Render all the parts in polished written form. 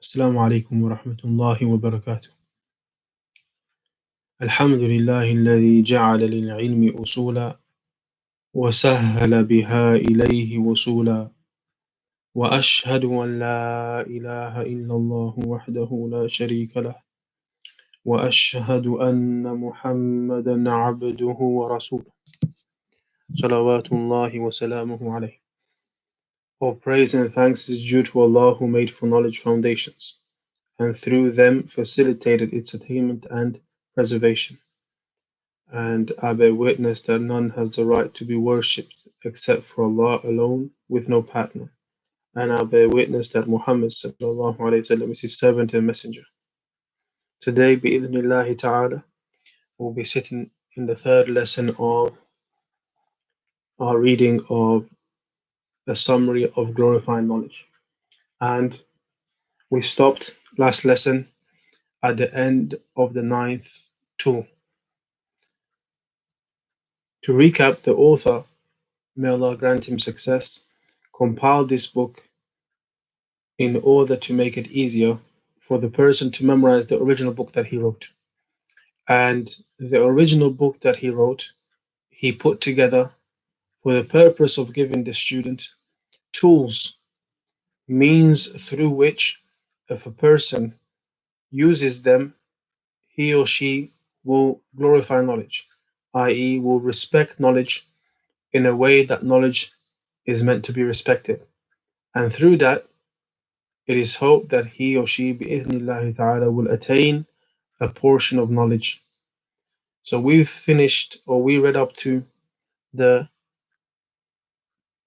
السلام عليكم ورحمة الله وبركاته. الحمد لله الذي جعل للعلم أصولا وسهل بها إليه وصولا، وأشهد أن لا إله إلا الله وحده لا شريك له، وأشهد أن محمدا عبده ورسوله صلوات الله وسلامه عليه. All praise and thanks is due to Allah who made for knowledge foundations, and through them facilitated its attainment and preservation. And I bear witness that none has the right to be worshipped except for Allah alone, with no partner. And I bear witness that Muhammad sallallahu alayhi wasallam is his servant and messenger. Today, bi'idhnillahi ta'ala, we'll be sitting in the third lesson of our reading of a summary of glorifying knowledge. And we stopped last lesson at the end of the ninth tool. To recap, the author, may Allah grant him success, compiled this book in order to make it easier for the person to memorize the original book that he wrote. And the original book that he wrote, he put together for the purpose of giving the student tools, means through which, if a person uses them, he or she will glorify knowledge, i.e., will respect knowledge in a way that knowledge is meant to be respected. And through that, it is hoped that he or she, bi'ithnillahi ta'ala, will attain a portion of knowledge. So we've finished, or we read up to the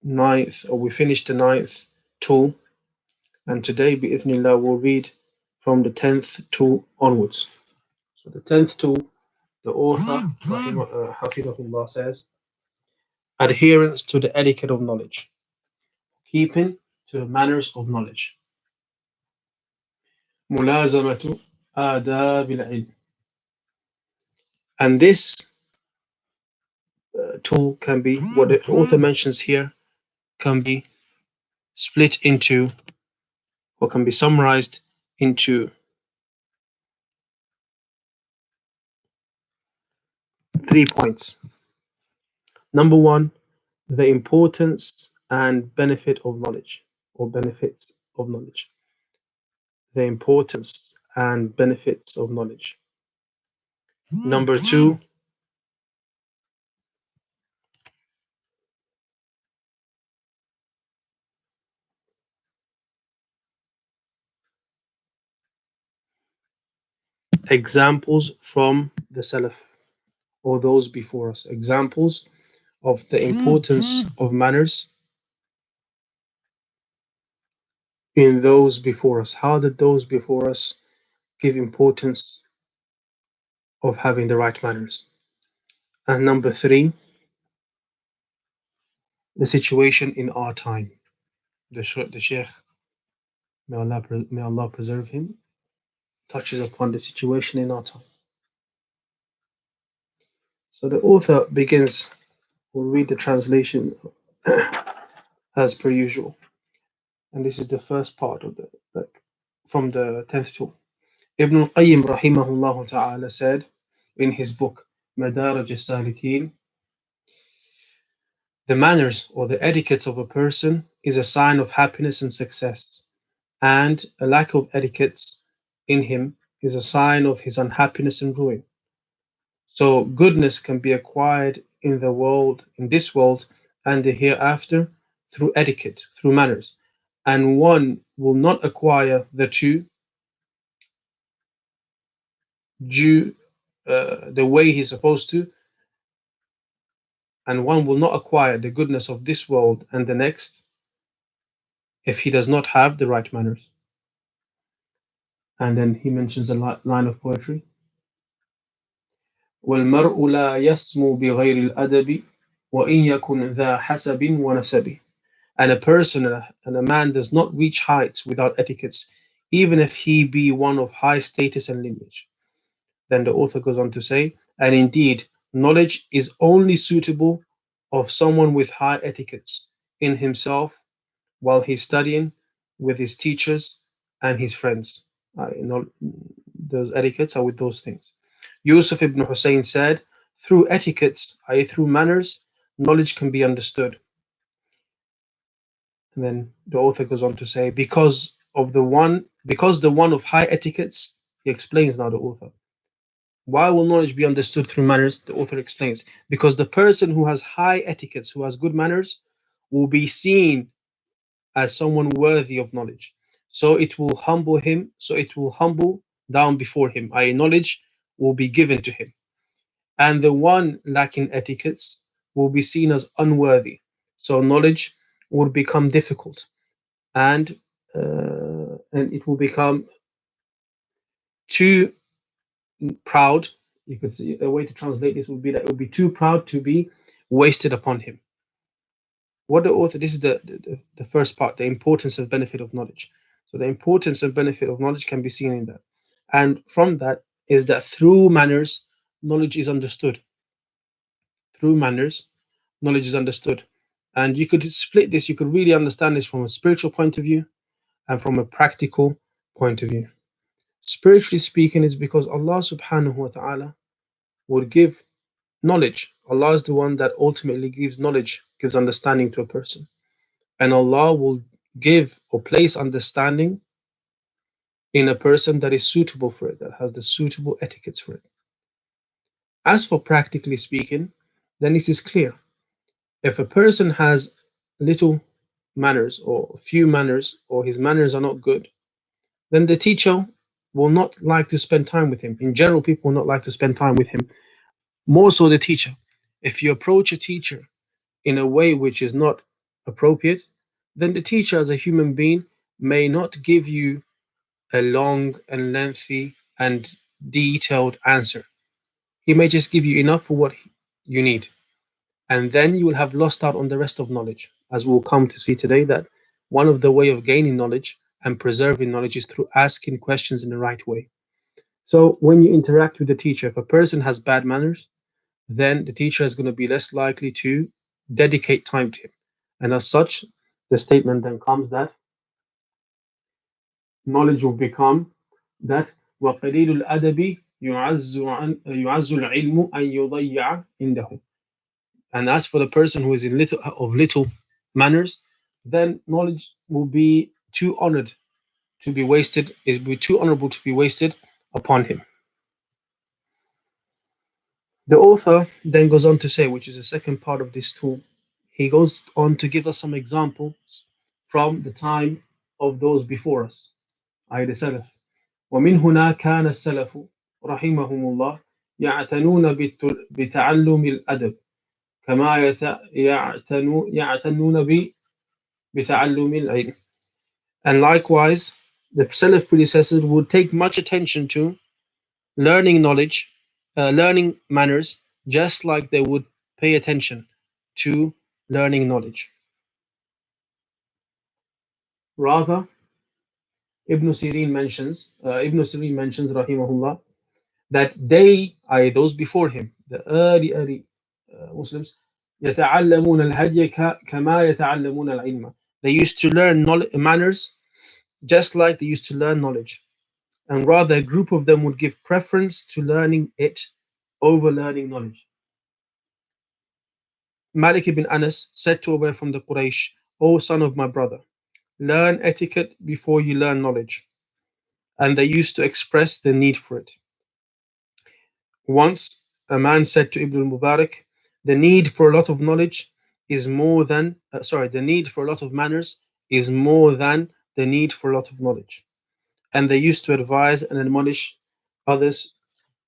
ninth, or we finished the ninth tool, and today, bi'ithnillah, we'll read from the 10th tool onwards. So the 10th tool, the author, Hafidhullah, says, adherence to the etiquette of knowledge, keeping to the manners of knowledge. ملازمة آداب العلم. And this tool can be, what the author mentions here, can be split into, or can be summarized into 3 points. Number one, the importance and benefit of knowledge, or benefits of knowledge. The importance and benefits of knowledge. Number two, examples from the Salaf, or those before us. Examples of the importance of manners in those before us. How did those before us give importance of having the right manners? And number three, the situation in our time. The Shaykh, may Allah preserve him, touches upon the situation in our time. So the author begins, we'll read the translation as per usual. And this is the first part of from the 10th tool. Ibn al-Qayyim rahimahullah ta'ala said in his book, Madaraj al-Salikin, the manners or the etiquettes of a person is a sign of happiness and success, and a lack of etiquettes in him is a sign of his unhappiness and ruin. So goodness can be acquired in the world, in this world and the hereafter, through etiquette, through manners. And one will not acquire the two due the way he's supposed to, and one will not acquire the goodness of this world and the next if he does not have the right manners. And then he mentions a line of poetry. وَالْمَرْءُ لَا يَسْمُو بِغَيْرِ الْأَدَبِ وَإِنْ يَكُنْ ذَا حَسَبٍ وَنَسَبٍ. And a person and a man does not reach heights without etiquettes, even if he be one of high status and lineage. Then the author goes on to say, and indeed, knowledge is only suitable of someone with high etiquettes in himself while he's studying with his teachers and his friends. Those etiquettes are with those things. Yusuf ibn Hussein said, through etiquettes, i.e., through manners, knowledge can be understood. And then the author goes on to say, because the one of high etiquettes, he explains now the author. Why will knowledge be understood through manners? The author explains. Because the person who has high etiquettes, who has good manners, will be seen as someone worthy of knowledge. So it will humble him, so it will humble down before him, i.e., knowledge will be given to him. And the one lacking etiquettes will be seen as unworthy. So knowledge will become difficult, and it will become too proud. You could see a way to translate this would be that it would be too proud to be wasted upon him. What the author, this is the first part, the importance and benefit of knowledge. So the importance and benefit of knowledge can be seen in that. And from that is that through manners, knowledge is understood. Through manners, knowledge is understood. And you could split this, you could really understand this from a spiritual point of view and from a practical point of view. Spiritually speaking, it's because Allah subhanahu wa ta'ala would give knowledge. Allah is the one that ultimately gives knowledge, gives understanding to a person. And Allah will give or place understanding in a person that is suitable for it, that has the suitable etiquettes for it. As for practically speaking, then it is clear. If a person has little manners or few manners, or his manners are not good, then the teacher will not like to spend time with him. In general, people will not like to spend time with him, more so the teacher. If you approach a teacher in a way which is not appropriate, then the teacher, as a human being, may not give you a long and lengthy and detailed answer. He may just give you enough for what you need. And then you will have lost out on the rest of knowledge, as we'll come to see today, that one of the way of gaining knowledge and preserving knowledge is through asking questions in the right way. So when you interact with the teacher, if a person has bad manners, then the teacher is going to be less likely to dedicate time to him. And as such, the statement then comes that knowledge will become that وَقَلِيلُ الْأَدَبِ يُعَزُّ الْعِلْمُ أَنْ يُضَيَّعَ عِنْدَهُ. And as for the person who is in little manners, then knowledge will be too honored to be wasted, it will be too honorable to be wasted upon him. The author then goes on to say, which is the second part of this tool, he goes on to give us some examples from the time of those before us, i.e. the Salaf. ومن هنا كان السلف رحمهم الله يعتنون بتعلم الأدب كما يعتنون بتعلم العلم. And likewise, the Salaf predecessors would take much attention to learning knowledge, learning manners, just like they would pay attention to learning knowledge. Rather, Ibn Sirin mentions, rahimahullah, that they, i.e., those before him, the early Muslims, يتعلمون الهدي كما يتعلمون العلم. They used to learn manners just like they used to learn knowledge. And rather, a group of them would give preference to learning it over learning knowledge. Malik ibn Anas said to Ubay from the Quraysh, O son of my brother, learn etiquette before you learn knowledge. And they used to express the need for it. Once, a man said to Ibn Mubarak, the need for a lot of knowledge is more than, the need for a lot of manners is more than the need for a lot of knowledge. And they used to advise and admonish others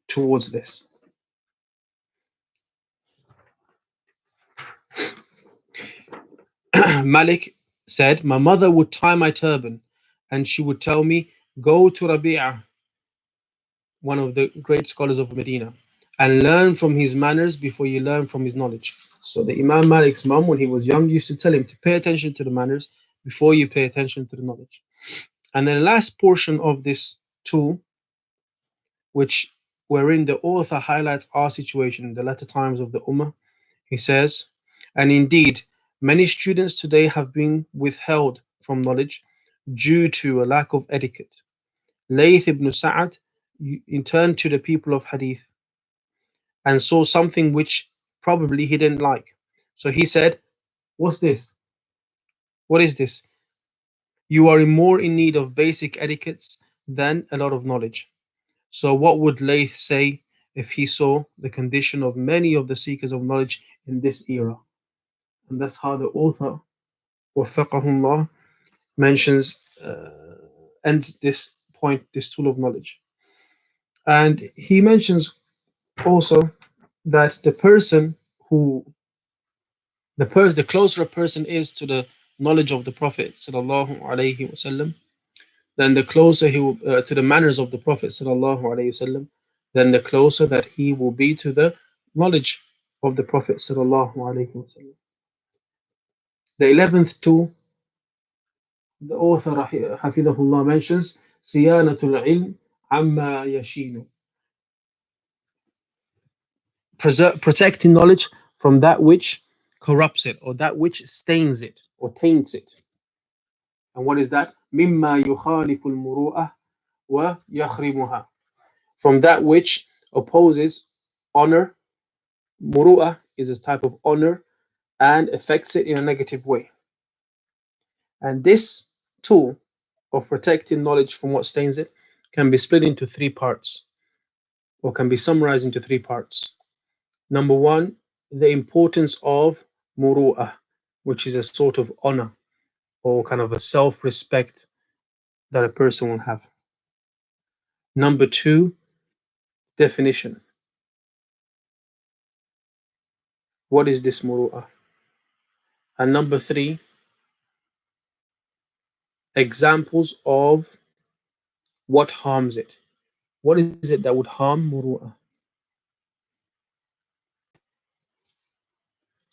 towards this. Malik said, my mother would tie my turban and she would tell me, go to Rabi'ah, one of the great scholars of Medina, and learn from his manners before you learn from his knowledge. So the Imam Malik's mom, when he was young, used to tell him to pay attention to the manners before you pay attention to the knowledge. And then the last portion of this tool, which wherein the author highlights our situation in the latter times of the Ummah, he says, and indeed, many students today have been withheld from knowledge due to a lack of etiquette. Layth ibn Sa'ad turned to the people of Hadith and saw something which probably he didn't like. So he said, "What's this? What is this? You are more in need of basic etiquettes than a lot of knowledge." So, what would Layth say if he saw the condition of many of the seekers of knowledge in this era? And that's how the author, Waffaqahullah, mentions ends this point, this tool of knowledge. And he mentions also that who the closer a person is to the knowledge of the Prophet sallallahu alaihi wasallam, then the closer he will to the manners of the Prophet sallallahu alaihi wasallam, then the closer that he will be to the knowledge of the Prophet sallallahu alaihi wasallam. The 11th tool, the author Hafidahullah mentions Siyanatul ilm amma yashinu, protecting knowledge from that which corrupts it or that which stains it or taints it. And what is that? Mimma yukhalifu al-muru'ah wa yakhrimuha, from that which opposes honor. Muru'ah is a type of honor and affects it in a negative way. And this tool of protecting knowledge from what stains it can be split into three parts, or can be summarized into three parts. Number one, the importance of muru'ah, which is a sort of honor or kind of a self-respect that a person will have. Number two, definition. What is this muru'ah? And number three, examples of what harms it. What is it that would harm muru'ah?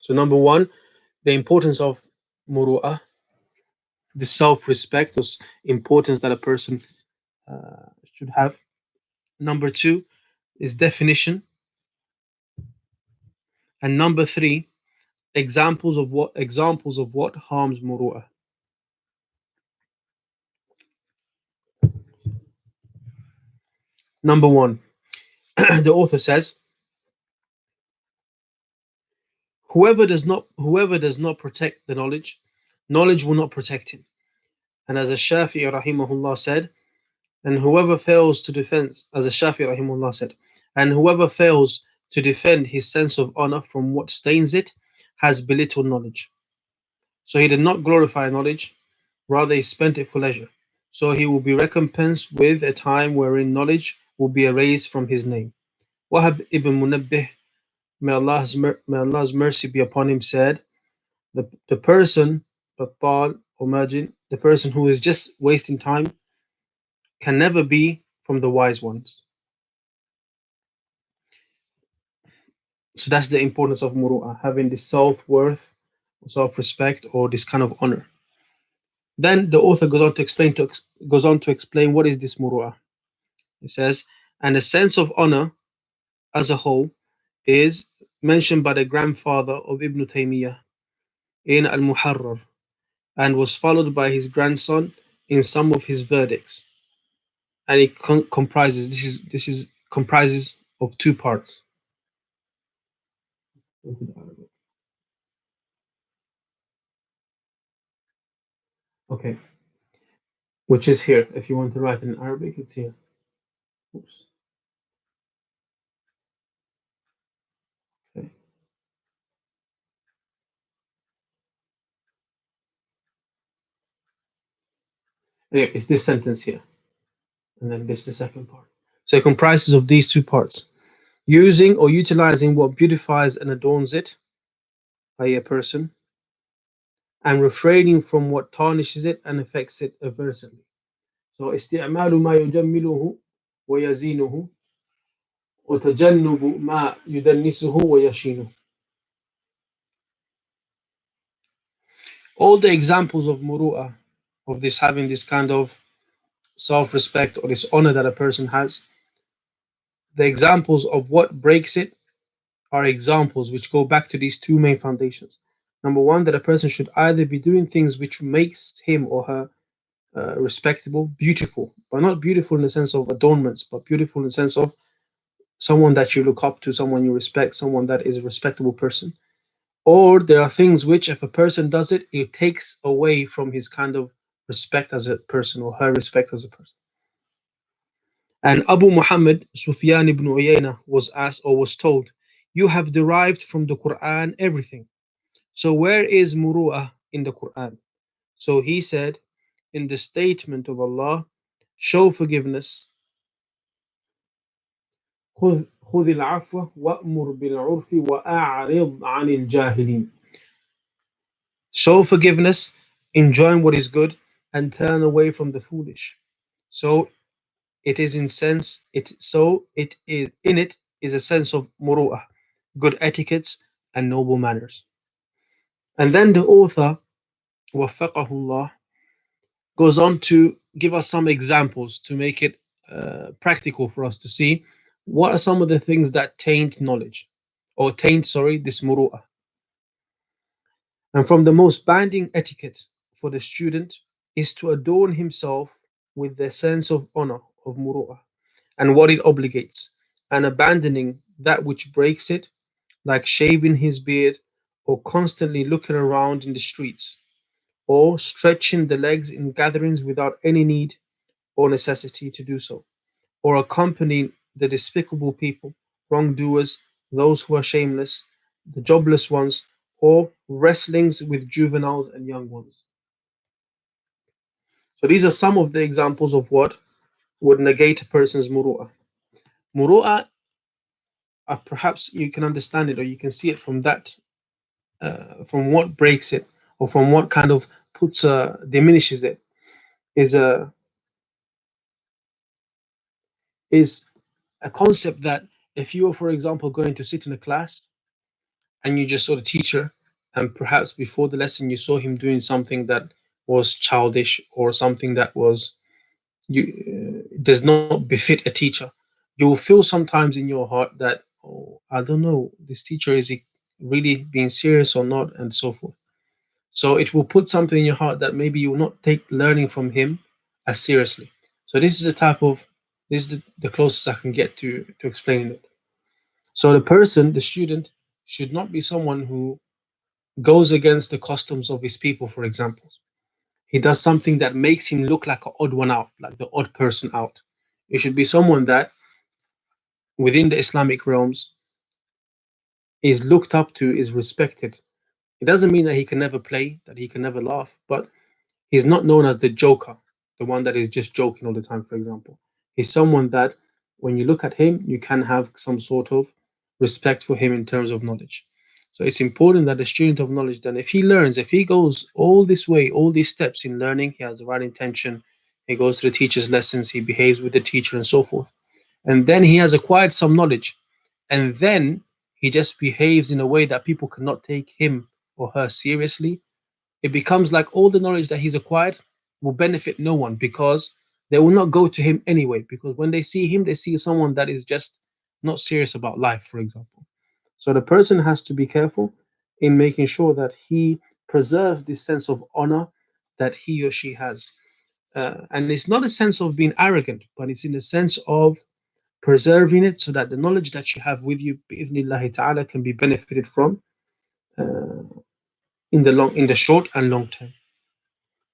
So number one, the importance of muru'ah, the self-respect or importance that a person should have. Number two is definition. And number three, examples of what harms muru'ah. Number one, the author says, whoever does not protect the knowledge, knowledge will not protect him. And as a Shafi'i rahimahullah said, and whoever fails to defend, as a Shafi'i rahimahullah said, and whoever fails to defend his sense of honor from what stains it has belittled knowledge. So he did not glorify knowledge, rather he spent it for leisure. So he will be recompensed with a time wherein knowledge will be erased from his name. Wahab ibn Munabbih, may Allah's mercy be upon him, said, the person, Battal or Majin, the person who is just wasting time, can never be from the wise ones. So that's the importance of muru'ah, having this self-worth, self-respect, or this kind of honor. Then the author goes on to explain what is this muru'ah. He says, and the sense of honor as a whole is mentioned by the grandfather of Ibn Taymiyyah in Al-Muharrar, and was followed by his grandson in some of his verdicts. And it comprises of two parts. Okay, which is here. If you want to write in Arabic, it's here. Oops. Okay. Anyway, it's this sentence here, and then this the second part. So it comprises of these two parts: using or utilizing what beautifies and adorns it, i.e., a person, and refraining from what tarnishes it and affects it adversely. So استعمال ما يجمله ويزينه وتجنب ما يدنسه ويشينه. All the examples of muru'ah, of this having this kind of self-respect or this honor that a person has, the examples of what breaks it are examples which go back to these two main foundations. Number one, that a person should either be doing things which makes him or her respectable, beautiful, but not beautiful in the sense of adornments, but beautiful in the sense of someone that you look up to, someone you respect, someone that is a respectable person. Or there are things which, if a person does it, it takes away from his kind of respect as a person or her respect as a person. And Abu Muhammad Sufyan ibn Uyayna was asked or was told, "You have derived from the Quran everything. So where is muru'ah in the Quran?" So he said, in the statement of Allah, show forgiveness. خذ خذ العفو وأمر بالعرف وأعرض عن الجاهلين. Show forgiveness, enjoy what is good, and turn away from the foolish. So it is in sense it so it is in it is a sense of muru'ah, good etiquettes and noble manners. And then the author, وفقه Allah, goes on to give us some examples to make it practical for us to see what are some of the things that taint knowledge or taint, sorry, this muru'ah. And from the most binding etiquette for the student is to adorn himself with the sense of honor of muru'ah and what it obligates, and abandoning that which breaks it, like shaving his beard or constantly looking around in the streets, or stretching the legs in gatherings without any need or necessity to do so, or accompanying the despicable people, wrongdoers, those who are shameless, the jobless ones, or wrestlings with juveniles and young ones. So these are some of the examples of what would negate a person's muru'ah. Muru'ah, perhaps you can understand it or you can see it from that, from what breaks it or from what kind of puts diminishes it, is a is a concept that if you were, for example, going to sit in a class and you just saw the teacher, and perhaps before the lesson you saw him doing something that was childish or something that was you does not befit a teacher, you will feel sometimes in your heart that, oh, I don't know, this teacher, is he really being serious or not, and so forth. So it will put something in your heart that maybe you will not take learning from him as seriously. So this is a type of this is the closest I can get to explaining it. So the person, the student, should not be someone who goes against the customs of his people, for example. He does something that makes him look like an odd one out, like the odd person out. It should be someone that, within the Islamic realms, is looked up to, is respected. It doesn't mean that he can never play, that he can never laugh, but he's not known as the joker, the one that is just joking all the time, for example. He's someone that, when you look at him, you can have some sort of respect for him in terms of knowledge. So it's important that the student of knowledge, then, if he learns, if he goes all this way, all these steps in learning, he has the right intention, he goes to the teacher's lessons, he behaves with the teacher, and so forth. And then he has acquired some knowledge. And then he just behaves in a way that people cannot take him or her seriously. It becomes like all the knowledge that he's acquired will benefit no one, because they will not go to him anyway. Because when they see him, they see someone that is just not serious about life, for example. So the person has to be careful in making sure that he preserves this sense of honor that he or she has. And it's not a sense of being arrogant, but it's in the sense of preserving it so that the knowledge that you have with you, bi'idhnillahi ta'ala, can be benefited from uh, in the short and long term.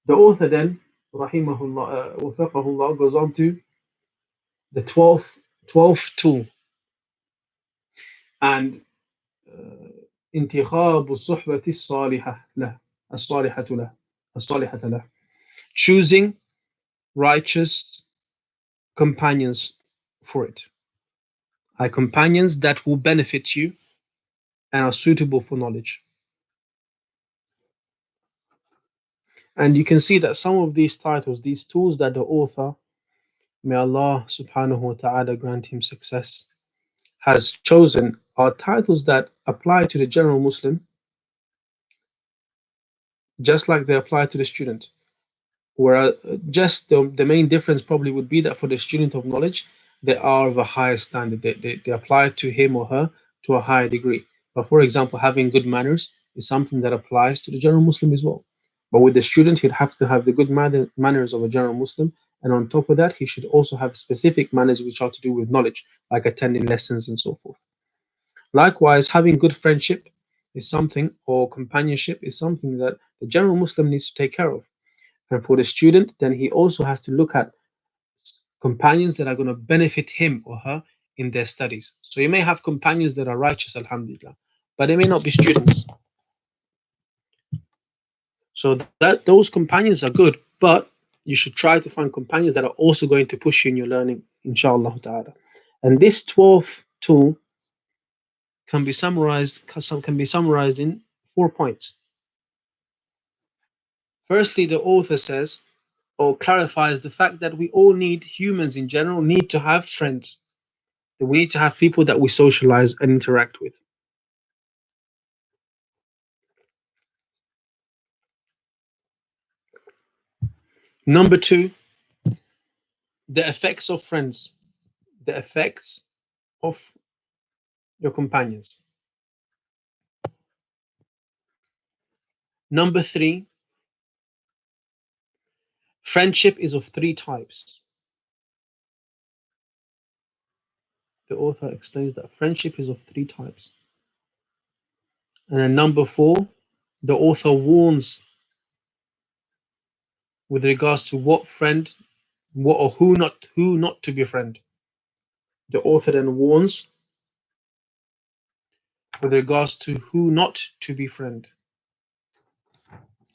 The author then, rahimahullah, wafaqahullah, goes on to the 12th tool, and انتخاب الصحبة الصالحة له الصالحة له الصالحة له, choosing righteous companions for it, companions that will benefit you and are suitable for knowledge. And you can see that some of these titles, these tools that the author, may Allah subhanahu wa ta'ala grant him success, has chosen are titles that apply to the general Muslim just like they apply to the student. Whereas just the main difference probably would be that for the student of knowledge, they are of a higher standard. They apply to him or her to a higher degree. But for example, having good manners is something that applies to the general Muslim as well. But with the student, he'd have to have the good manners of a general Muslim, and on top of that, he should also have specific manners which are to do with knowledge, like attending lessons and so forth. Likewise, having good friendship is something, or companionship is something that the general Muslim needs to take care of. And for the student, then he also has to look at companions that are going to benefit him or her in their studies. So you may have companions that are righteous, alhamdulillah, but they may not be students. So that those companions are good, but you should try to find companions that are also going to push you in your learning, inshallah ta'ala. And this 12th tool can be summarized in 4 points. Firstly, the author says or clarifies the fact that we all need, humans in general, need to have friends. That we need to have people that we socialize and interact with. Number 2, the effects of friends, the effects of your companions. Number 3, friendship is of 3 types. The author explains that friendship is of 3 types. And then number 4, the author warns with regards to what friend, what or who not to befriend. The author then warns with regards to who not to befriend.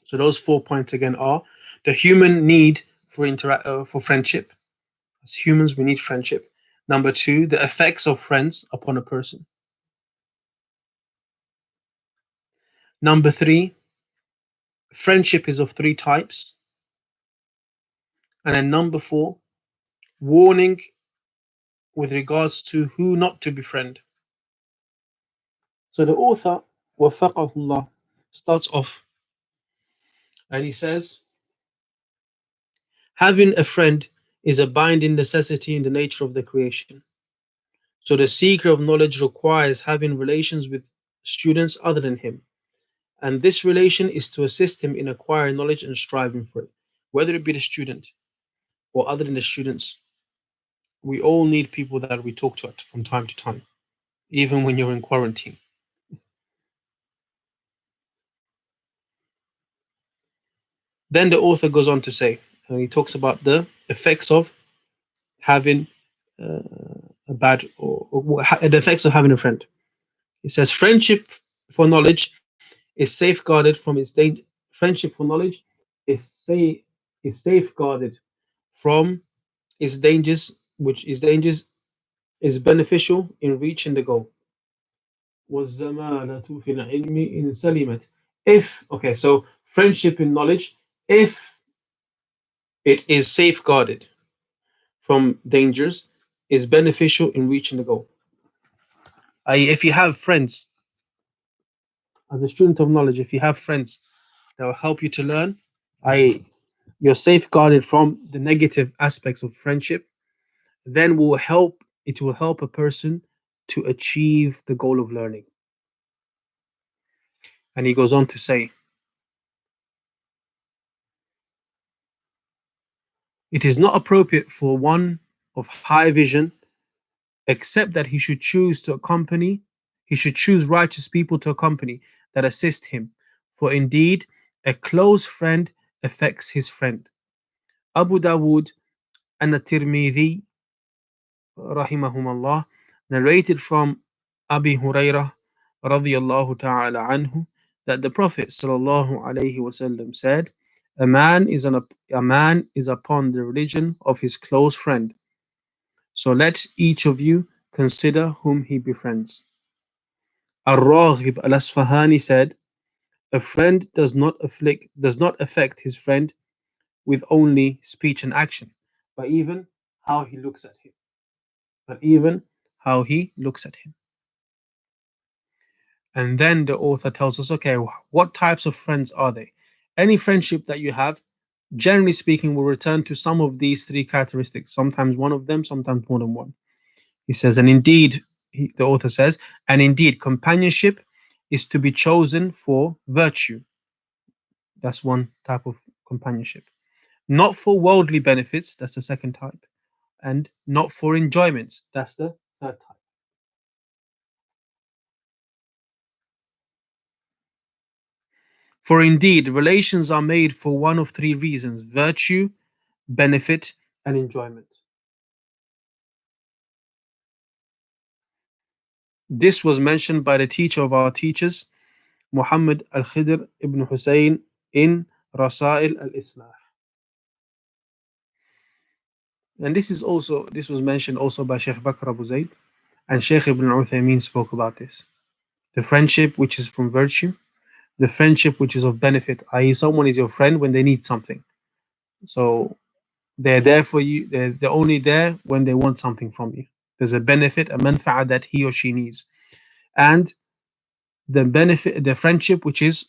So those 4 points again are the human need for friendship. As humans, we need friendship. Number 2, the effects of friends upon a person. Number 3, friendship is of 3 types. And then number 4, warning with regards to who not to befriend. So the author, wafaqahullah, starts off and he says, having a friend is a binding necessity in the nature of the creation. So the seeker of knowledge requires having relations with students other than him. And this relation is to assist him in acquiring knowledge and striving for it. Whether it be the student or other than the students, we all need people that we talk to from time to time, even when you're in quarantine. Then the author goes on to say, and he talks about the effects of having a bad, or the effects of having a friend. He says, friendship for knowledge is safeguarded from its danger. Friendship for knowledge is safeguarded from its dangers, which is dangers is beneficial in reaching the goal. وَالزَّمَالَةُ فِي الْعِلْمِ إِنْ سَلِمَتْ. If, okay, so friendship in knowledge, if it is safeguarded from dangers, is beneficial in reaching the goal. If you have friends, as a student of knowledge, if you have friends that will help you to learn, you're safeguarded from the negative aspects of friendship, then it will help a person to achieve the goal of learning. And he goes on to say, it is not appropriate for one of high vision, except that he should choose righteous people to accompany that assist him. For indeed, a close friend affects his friend. Abu Dawood and at-Tirmidhi, rahimahumullah, narrated from Abi Hurairah radiyallahu ta'ala anhu that the Prophet sallallahu alaihi wasallam said, a man is upon the religion of his close friend. So let each of you consider whom he befriends. Ar-Raghib al-Asfahani said, a friend does not affect his friend with only speech and action, but even how he looks at him. And then the author tells us, okay, what types of friends are they? Any friendship that you have, generally speaking, will return to some of these 3 characteristics, sometimes one of them, sometimes more than one. He says, the author says, and indeed, companionship is to be chosen for virtue. That's one type of companionship. Not for worldly benefits, that's the second type. And not for enjoyments, that's the third type. For indeed, relations are made for one of three reasons: virtue, benefit, and enjoyment. This was mentioned by the teacher of our teachers, Muhammad al Khidr ibn Hussein, in Rasail al Islah. And this was mentioned also by Sheikh Bakr Abu Zayd, and Sheikh Ibn Uthaymeen spoke about this. The friendship which is from virtue, the friendship which is of benefit, i.e., someone is your friend when they need something. So they're there for you, they're only there when they want something from you. There's a benefit, a manfa'a that he or she needs. And the benefit, the friendship which is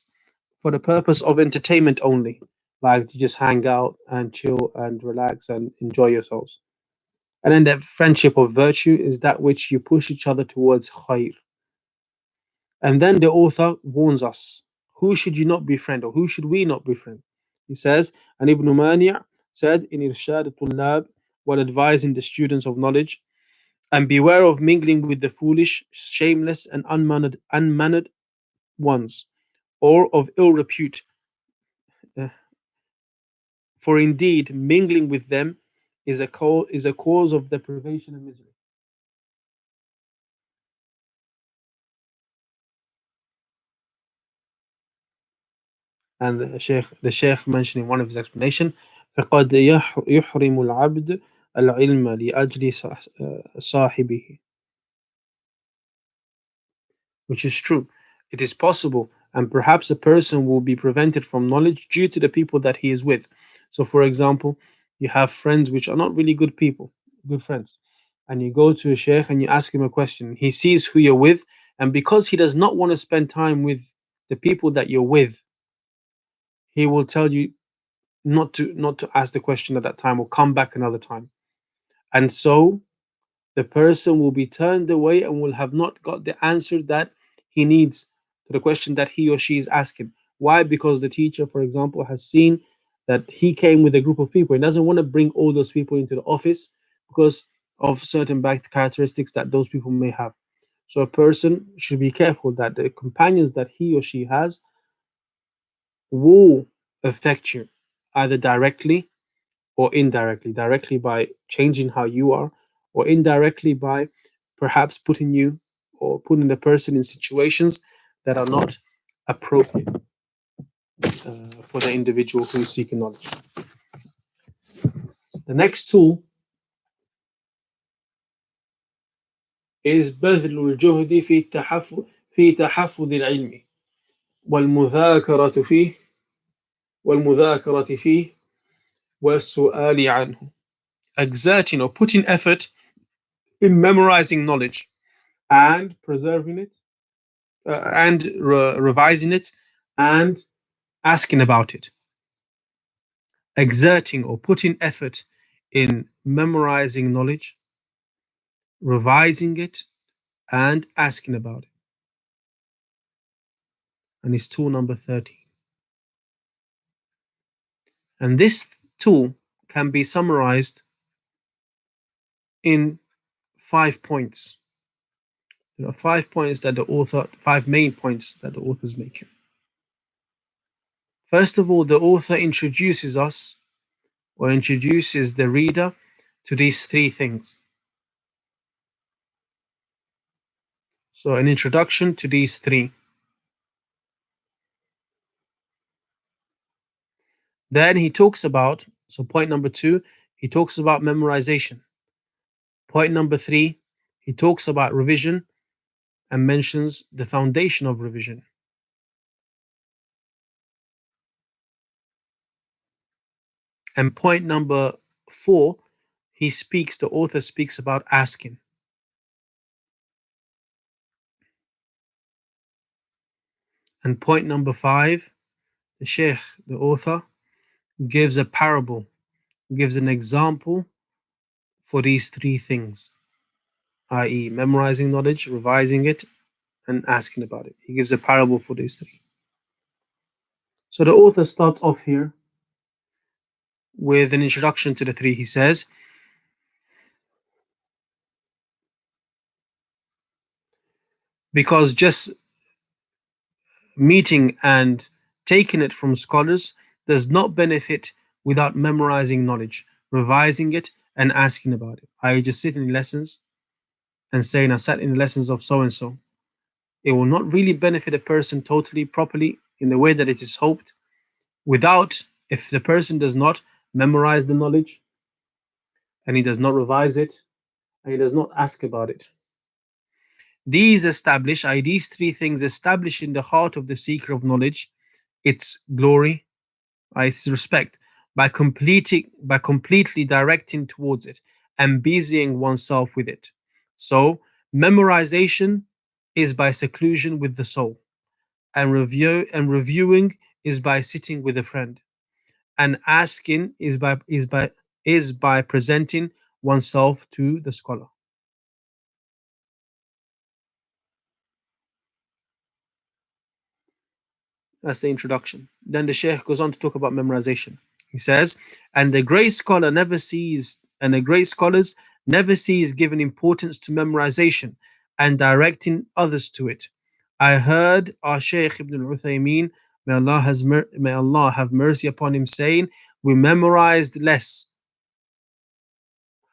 for the purpose of entertainment only, like to just hang out and chill and relax and enjoy yourselves. And then the friendship of virtue is that which you push each other towards khair. And then the author warns us, who should you not befriend, or who should we not befriend? He says, and Ibn Mani' said in Irshad al-Tullab, while advising the students of knowledge, and beware of mingling with the foolish, shameless, and unmannered ones, or of ill repute. Uh, for indeed, mingling with them is a cause of deprivation and misery. And the Sheikh mentioned in one of his explanation, فقد يحرم العبد العلم لأجل صاحبه, which is true. It is possible, and perhaps a person will be prevented from knowledge due to the people that he is with. So, for example, you have friends which are not really good people, good friends, and you go to a sheikh and you ask him a question. He sees who you're with, and because he does not want to spend time with the people that you're with, he will tell you not to ask the question at that time, or come back another time. And so the person will be turned away and will have not got the answer that he needs to the question that he or she is asking. Why? Because the teacher, for example, has seen that he came with a group of people. He doesn't want to bring all those people into the office because of certain bad characteristics that those people may have. So a person should be careful that the companions that he or she has will affect you either directly or indirectly, directly by changing how you are, or indirectly by perhaps putting you or putting the person in situations that are not appropriate for the individual who is seeking knowledge. The next tool is بذل الجهد في تحفظ العلم والمذاكرة فيه والمذاكرة فيه والسؤال عنه. Exerting or putting effort in memorizing knowledge and preserving it and revising it and asking about it. Exerting or putting effort in memorizing knowledge, revising it, and asking about it. And it's tool number 13. And this tool can be summarized in 5 points. There are 5 points that the author, 5 main points that the author is making. First of all, the author introduces us or introduces the reader to these three things. So, an introduction to these three. Then he talks about, so point number 2, he talks about memorization. Point number 3, he talks about revision and mentions the foundation of revision. And point number 4, the author speaks about asking. And point number 5, the author, gives a parable, gives an example for these three things, i.e., memorizing knowledge, revising it, and asking about it. He gives a parable for these three. So the author starts off here with an introduction to the three. He says, because just meeting and taking it from scholars does not benefit without memorizing knowledge, revising it, and asking about it. I just sit in lessons and saying, I sat in the lessons of so and so. It will not really benefit a person totally, properly, in the way that it is hoped, without, if the person does not memorize the knowledge and he does not revise it and he does not ask about it. These three things establish in the heart of the seeker of knowledge its glory, its respect, by completely directing towards it and busying oneself with it. So memorization is by seclusion with the soul, and reviewing is by sitting with a friend, and asking is by presenting oneself to the scholar. That's the introduction. Then the Sheikh goes on to talk about memorization. He says, and the great scholars never cease giving importance to memorization and directing others to it. I heard our Shaykh Ibn al-Uthaymeen, may Allah have mercy upon him, saying, we memorized less.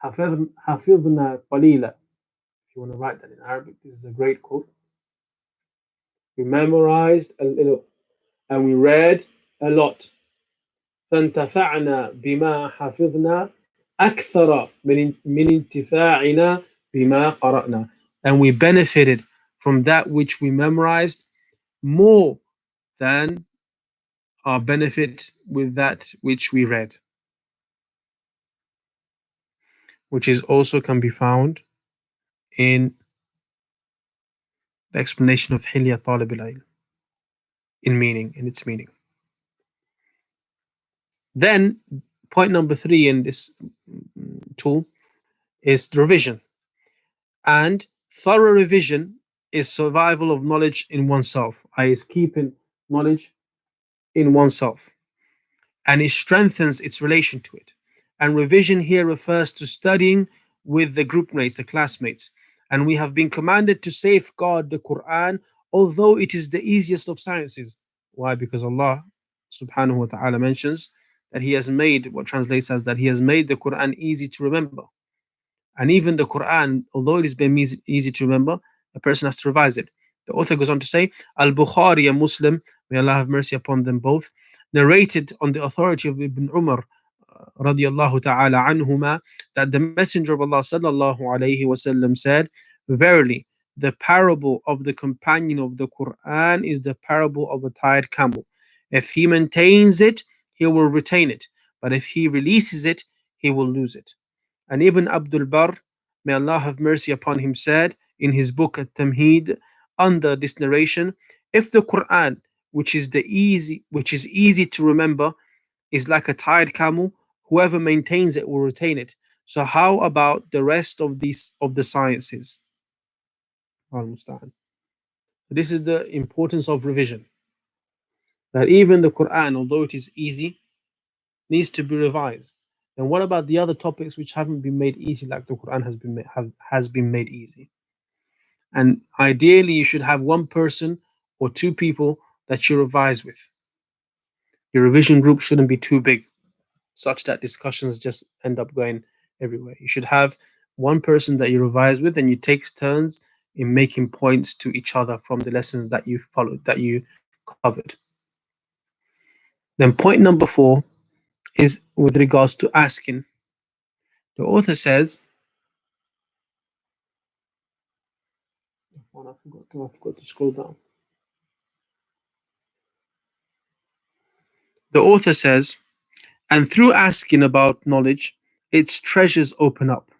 حفظنا قليلا. If you want to write that in Arabic, this is a great quote. We memorized a little and we read a lot. فانتفعنا بما حفظنا أكثر من انتفاعنا بما قرأنا. And we benefited from that which we memorized more than our benefit with that which we read, which is also can be found in the explanation of Hilya Talib al-Ilm in its meaning. Then point number 3 in this tool is the revision. And thorough revision is survival of knowledge in oneself, i.e., is keeping knowledge in oneself, and it strengthens its relation to it. And revision here refers to studying with the group mates, the classmates. And we have been commanded to safeguard the Quran, although it is the easiest of sciences. Why? Because Allah subhanahu wa ta'ala mentions that He has made, what translates as that He has made the Quran easy to remember. And even the Quran, although it has been easy to remember, a person has to revise it. The author goes on to say, Al-Bukhari and Muslim, may Allah have mercy upon them both, narrated on the authority of Ibn Umar radiallahu ta'ala anhuma, that the Messenger of Allah sallallahu alayhi wasallam said, verily, the parable of the companion of the Quran is the parable of a tired camel. If he maintains it, he will retain it. But if he releases it, he will lose it. And Ibn Abdul Barr, may Allah have mercy upon him, said in his book At-Tamheed, under this narration, if the Quran, which is easy to remember, is like a tired camel, whoever maintains it will retain it. So how about the rest of the sciences? This is the importance of revision. That even the Quran, although it is easy, needs to be revised. And what about the other topics which haven't been made easy, like the Quran has been made easy? And ideally, you should have one person or two people that you revise with. Your revision group shouldn't be too big, such that discussions just end up going everywhere. You should have one person that you revise with, and you take turns in making points to each other from the lessons that you followed, that you covered. Then point number 4 is with regards to asking. The author says, I forgot to scroll down. The author says, and through asking about knowledge, its treasures open up.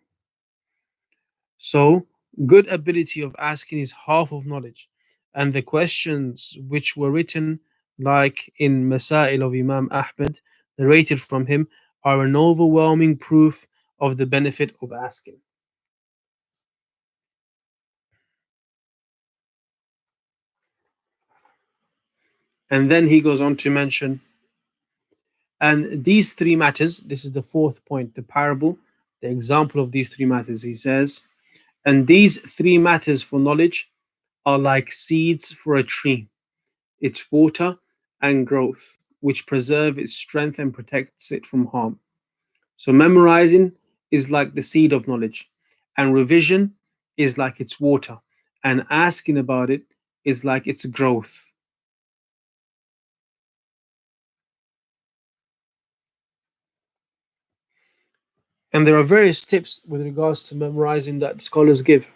So, good ability of asking is half of knowledge. And the questions which were written, like in Masail of Imam Ahmad, narrated from him, are an overwhelming proof of the benefit of asking. And then he goes on to mention, and these three matters, this is the fourth point, the parable, the example of these three matters. He says, and these three matters for knowledge are like seeds for a tree, its water and growth, which preserve its strength and protects it from harm. So memorizing is like the seed of knowledge, and revision is like its water, and asking about it is like its growth. And there are various tips with regards to memorizing that scholars give.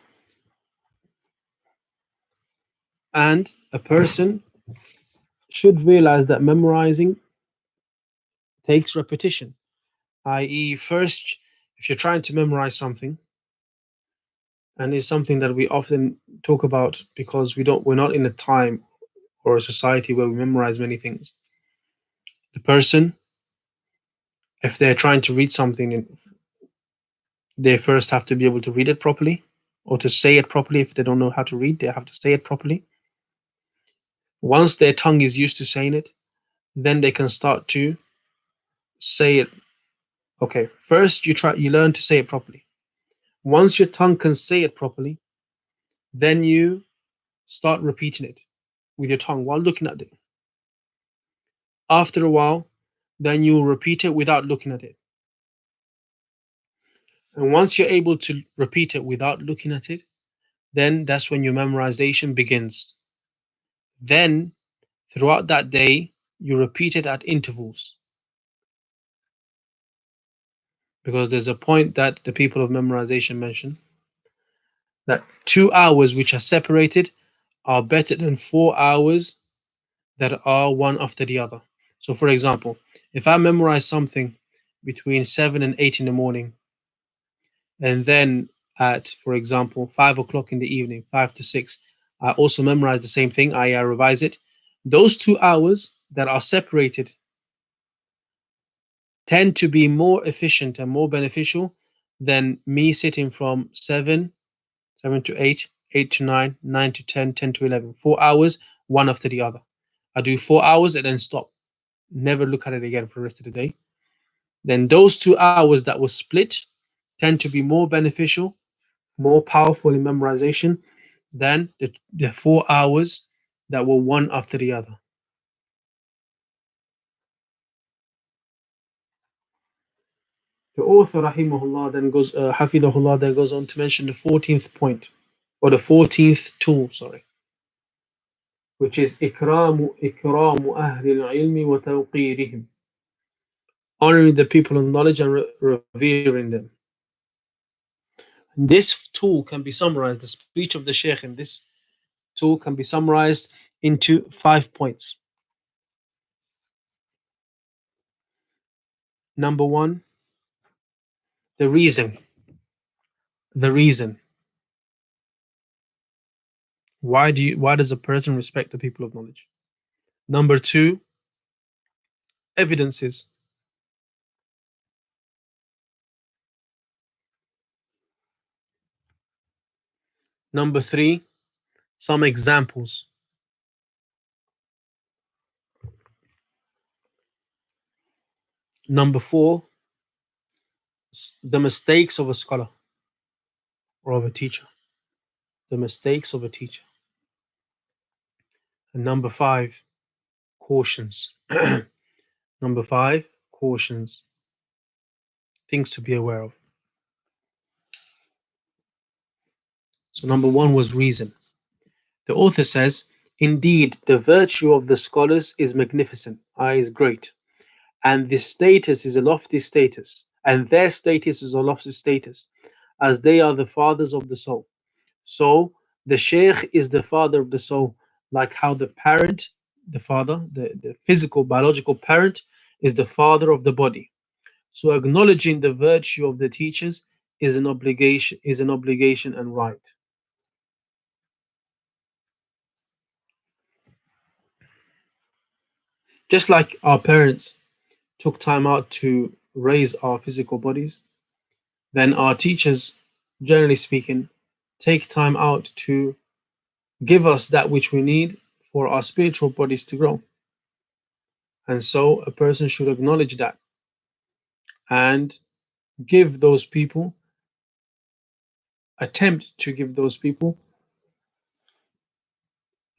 And a person should realize that memorizing takes repetition, i.e., first, if you're trying to memorize something, and it's something that we often talk about because we're not in a time or a society where we memorize many things. The person, if they're trying to read something, they first have to be able to read it properly or to say it properly. If they don't know how to read, they have to say it properly. Once their tongue is used to saying it, then they can start to say it. Okay, first you learn to say it properly. Once your tongue can say it properly, then you start repeating it with your tongue while looking at it. After a while, then you will repeat it without looking at it. And once you're able to repeat it without looking at it, then that's when your memorization begins. Then, throughout that day, you repeat it at intervals. Because there's a point that the people of memorization mention that 2 hours which are separated are better than 4 hours that are one after the other. So, for example, if I memorize something between 7 and 8 in the morning, and then at, for example, 5 o'clock in the evening, 5 to 6, I also memorize the same thing, I revise it. Those 2 hours that are separated tend to be more efficient and more beneficial than me sitting from 7 to 8, 8 to 9, 9 to 10, 10 to 11. 4 hours, one after the other. I do 4 hours and then stop. Never look at it again for the rest of the day. Then those 2 hours that were split tend to be more beneficial, more powerful in memorization than the 4 hours that were one after the other. The author, rahimahullah, then hafidahullah, then goes on to mention the 14th point, or the 14th tool, sorry, which is ikramu ahli al-ilmi wa tawqirihim, honoring the people of knowledge and revering them. This tool can be summarized, the speech of the Shaykh in this tool can be summarized into 5 points. Number one, the reason. The reason. Why does a person respect the people of knowledge? Number two, evidences. Number three, some examples. Number four, the mistakes of a scholar or of a teacher. The mistakes of a teacher. And number five, cautions. Number five, cautions. Things to be aware of. So number one was reason. The author says, indeed, the virtue of the scholars is magnificent, is great, and the status is a lofty status, and their status is a lofty status, as they are the fathers of the soul. So the sheikh is the father of the soul, like how the parent, the father, the physical, biological parent, is the father of the body. So acknowledging the virtue of the teachers is an obligation and right. Just like our parents took time out to raise our physical bodies, then our teachers, generally speaking, take time out to give us that which we need for our spiritual bodies to grow. And so a person should acknowledge that and give those people, attempt to give those people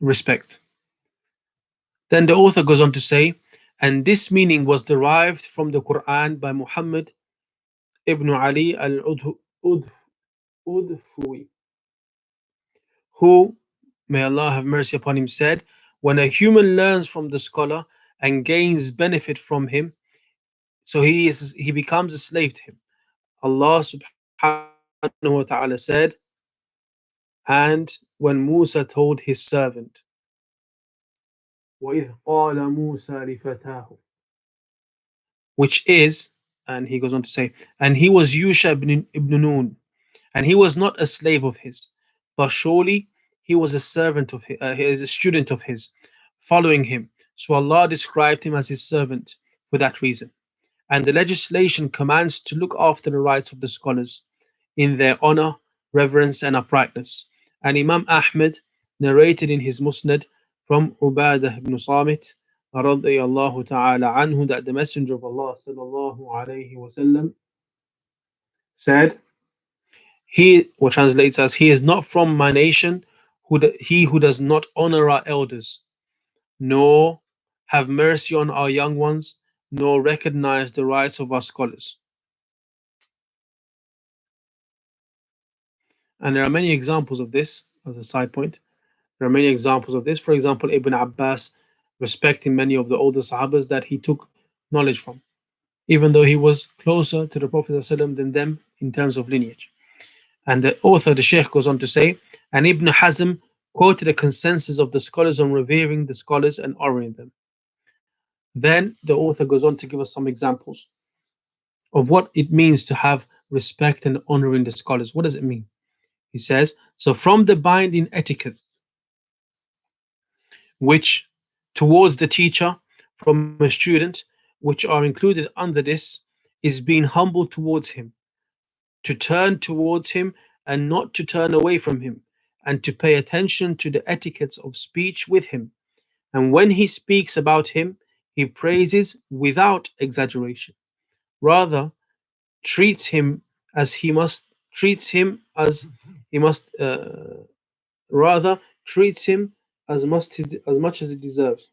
respect. Then the author goes on to say, and this meaning was derived from the Quran by Muhammad ibn Ali al-Udhfui, who, may Allah have mercy upon him, said, when a human learns from the scholar and gains benefit from him, so he becomes a slave to him. Allah subhanahu wa ta'ala said, and when Musa told his servant, وَإِذْ قَالَ مُوسَى لِفَتَاهُ, which is, and he goes on to say, and he was Yusha ibn Nun, and he was not a slave of his, but surely he was a servant of his, he is a student of his, following him. So Allah described him as his servant for that reason. And the legislation commands to look after the rights of the scholars in their honor, reverence, and uprightness. And Imam Ahmed narrated in his Musnad from Ubadah ibn Samit radiyallahu ta'ala anhu that the Messenger of Allah sallallahu alayhi wasallam said, he, what translates as, he is not from my nation, he who does not honor our elders, nor have mercy on our young ones, nor recognize the rights of our scholars. And there are many examples of this, as a side point. There are many examples of this. For example, Ibn Abbas respecting many of the older Sahabas that he took knowledge from, even though he was closer to the Prophet ﷺ than them in terms of lineage. And the author, the Sheikh, goes on to say, and Ibn Hazm quoted a consensus of the scholars on revering the scholars and honoring them. Then the author goes on to give us some examples of what it means to have respect and honoring the scholars. What does it mean? He says, so from the binding etiquettes which towards the teacher from a student, which are included under this, is being humble towards him, to turn towards him and not to turn away from him, and to pay attention to the etiquettes of speech with him. And when he speaks about him, he praises without exaggeration, rather treats him as he must, treats him as he must, rather treats him as much as he deserves.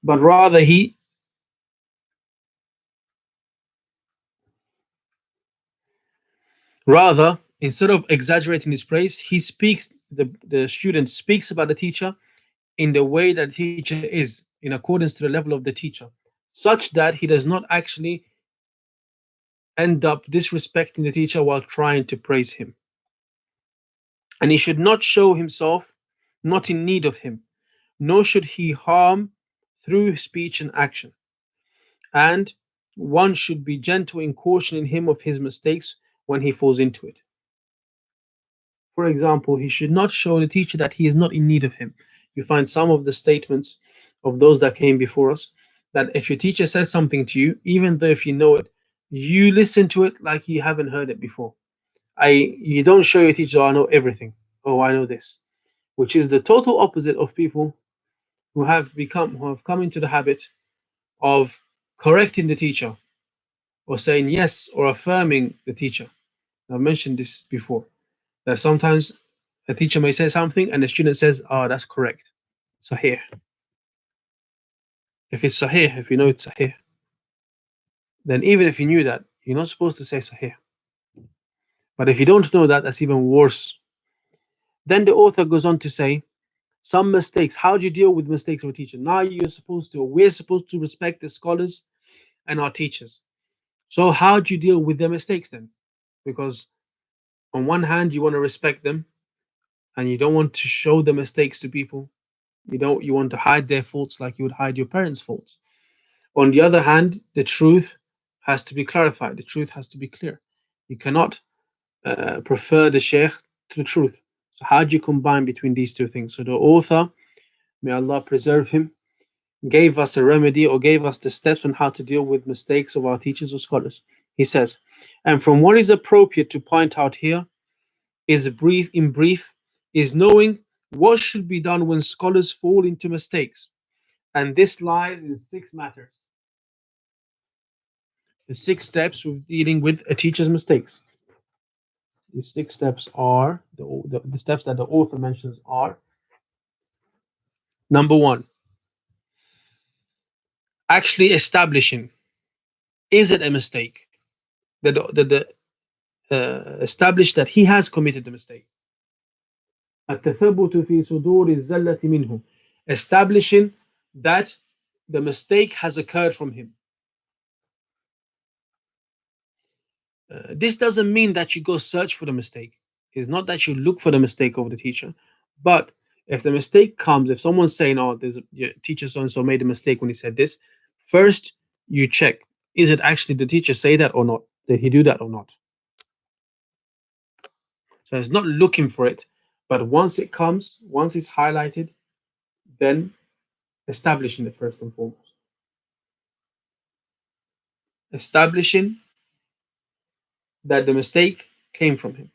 But rather instead of exaggerating his praise, he speaks, the student speaks about the teacher in the way that the teacher is, in accordance to the level of the teacher, such that he does not actually end up disrespecting the teacher while trying to praise him. And he should not show himself not in need of him, nor should he harm through speech and action. And one should be gentle in cautioning him of his mistakes when he falls into it. For example, he should not show the teacher that he is not in need of him. You find some of the statements of those that came before us that if your teacher says something to you, even though if you know it, you listen to it like you haven't heard it before. You don't show your teacher, oh, I know everything. Oh, I know this, which is the total opposite of people who have come into the habit of correcting the teacher or saying yes or affirming the teacher. I've mentioned this before, that sometimes a teacher may say something and the student says, oh, that's correct. Sahih. If it's sahih, if you know it's sahih, then even if you knew that, you're not supposed to say sahih. But if you don't know that, that's even worse. Then the author goes on to say, some mistakes. How do you deal with mistakes of a teacher? Now we're supposed to respect the scholars and our teachers. So how do you deal with their mistakes then? Because on one hand, you want to respect them and you don't want to show the mistakes to people. You want to hide their faults like you would hide your parents' faults. On the other hand, the truth has to be clarified. The truth has to be clear. You cannot prefer the sheikh to the truth. So how do you combine between these two things? So the author, may Allah preserve him, gave us a remedy or gave us the steps on how to deal with mistakes of our teachers or scholars. He says, and from what is appropriate to point out here is in brief, is knowing What should be done when scholars fall into mistakes? And this lies in six matters. The six steps of dealing with a teacher's mistakes. The six steps are the steps that the author mentions are: number one, actually establishing, is it a mistake? Establish that he has committed the mistake. التثبت في صدور الزلة منه. Establishing that the mistake has occurred from him. This doesn't mean that you go search for the mistake. It's not that you look for the mistake of the teacher, but if the mistake comes, if someone's saying, "Oh, there's a teacher so and so made a mistake when he said this," first you check: is it actually the teacher say that or not? Did he do that or not? So it's not looking for it, but once it comes, once it's highlighted, then establishing it first and foremost. Establishing that the mistake came from him.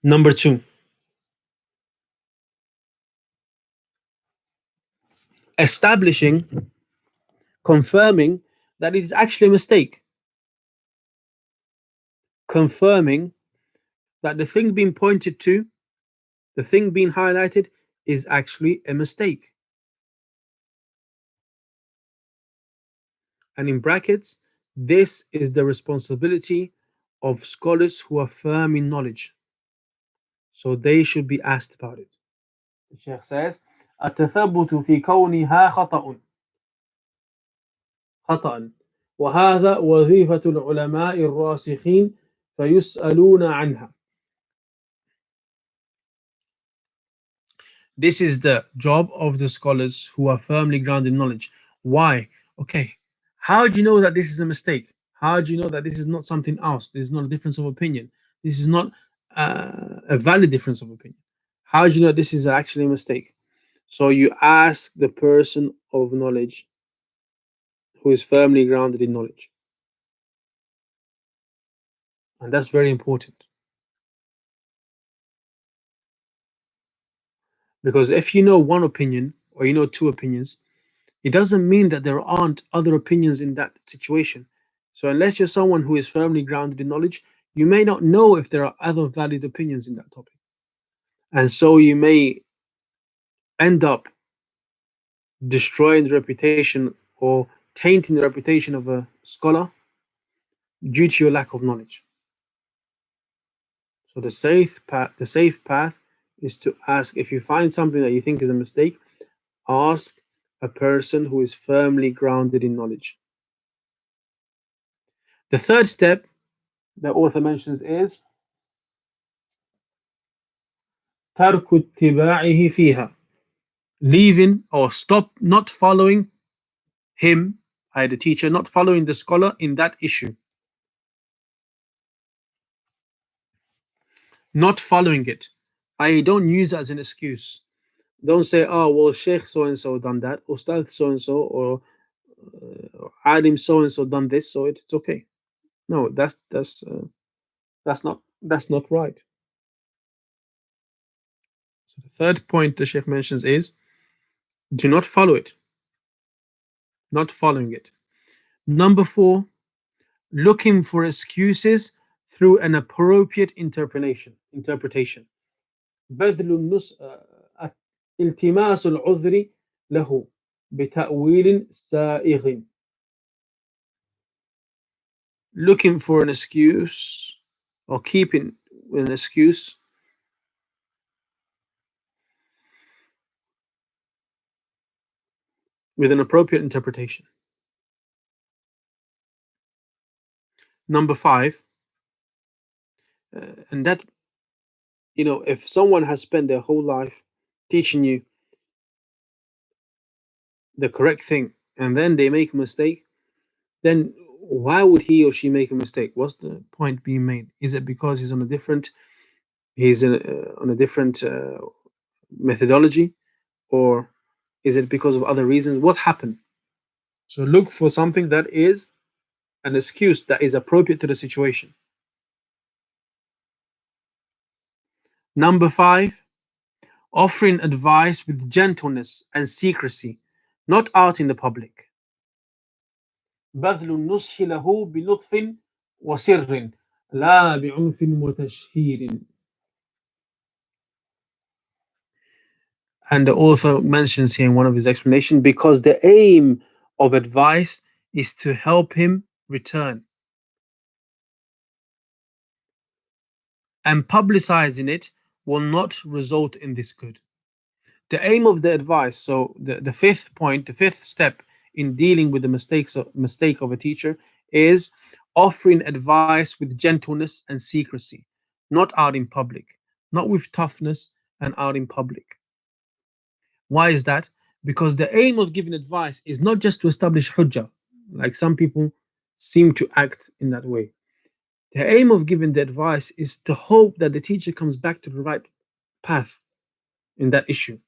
Number two, establishing, confirming that it is actually a mistake. Confirming that the thing being pointed to, the thing being highlighted, is actually a mistake. And in brackets, this is the responsibility of scholars who are firm in knowledge. So they should be asked about it. The Sheikh says, التثبت في كونها خطأ وهذا وظيفة العلماء الراسخين فيسألون عنها. This is the job of the scholars who are firmly grounded in knowledge. Why? Okay. How do you know that this is a mistake? How do you know that this is not something else? This is not a difference of opinion. This is not a valid difference of opinion. How do you know this is actually a mistake? So you ask the person of knowledge who is firmly grounded in knowledge. And that's very important. Because if you know one opinion or you know two opinions, it doesn't mean that there aren't other opinions in that situation. So unless you're someone who is firmly grounded in knowledge, you may not know if there are other valid opinions in that topic. And so you may end up destroying the reputation or tainting the reputation of a scholar due to your lack of knowledge. So the safe path is to ask. If you find something that you think is a mistake, ask a person who is firmly grounded in knowledge. The third step the author mentions is ترك اتباعه فيها, leaving or stop, not following him, the teacher, not following the scholar in that issue. Not following it. I don't use it as an excuse. Don't say, "Oh, well, Sheikh so and so done that, Ustad so and so, or Alim so and so done this, so it's okay." No, that's not right. So the third point the Sheikh mentions is do not follow it. Not following it. Number four, looking for excuses through an appropriate interpretation. بذل التماس العذر له بتأويل سائغ. Looking for an excuse or keeping an excuse with an appropriate interpretation. Number five, and that, if someone has spent their whole life teaching you the correct thing and then they make a mistake, then why would he or she make a mistake? What's the point being made? Is it because he's on a different methodology, or is it because of other reasons? What happened? So look for something that is an excuse that is appropriate to the situation. Number 5, offering advice with gentleness and secrecy, not out in the public. بذل النصح له بلطف وسر لا بعنف وتشهير. And the author mentions here in one of his explanations, because the aim of advice is to help him return. And publicizing it will not result in this good. The aim of the advice, so the fifth point, the fifth step in dealing with the mistake of a teacher is offering advice with gentleness and secrecy, not out in public, not with toughness and out in public. Why is that? Because the aim of giving advice is not just to establish hujjah, like some people seem to act in that way. The aim of giving the advice is to hope that the teacher comes back to the right path in that issue.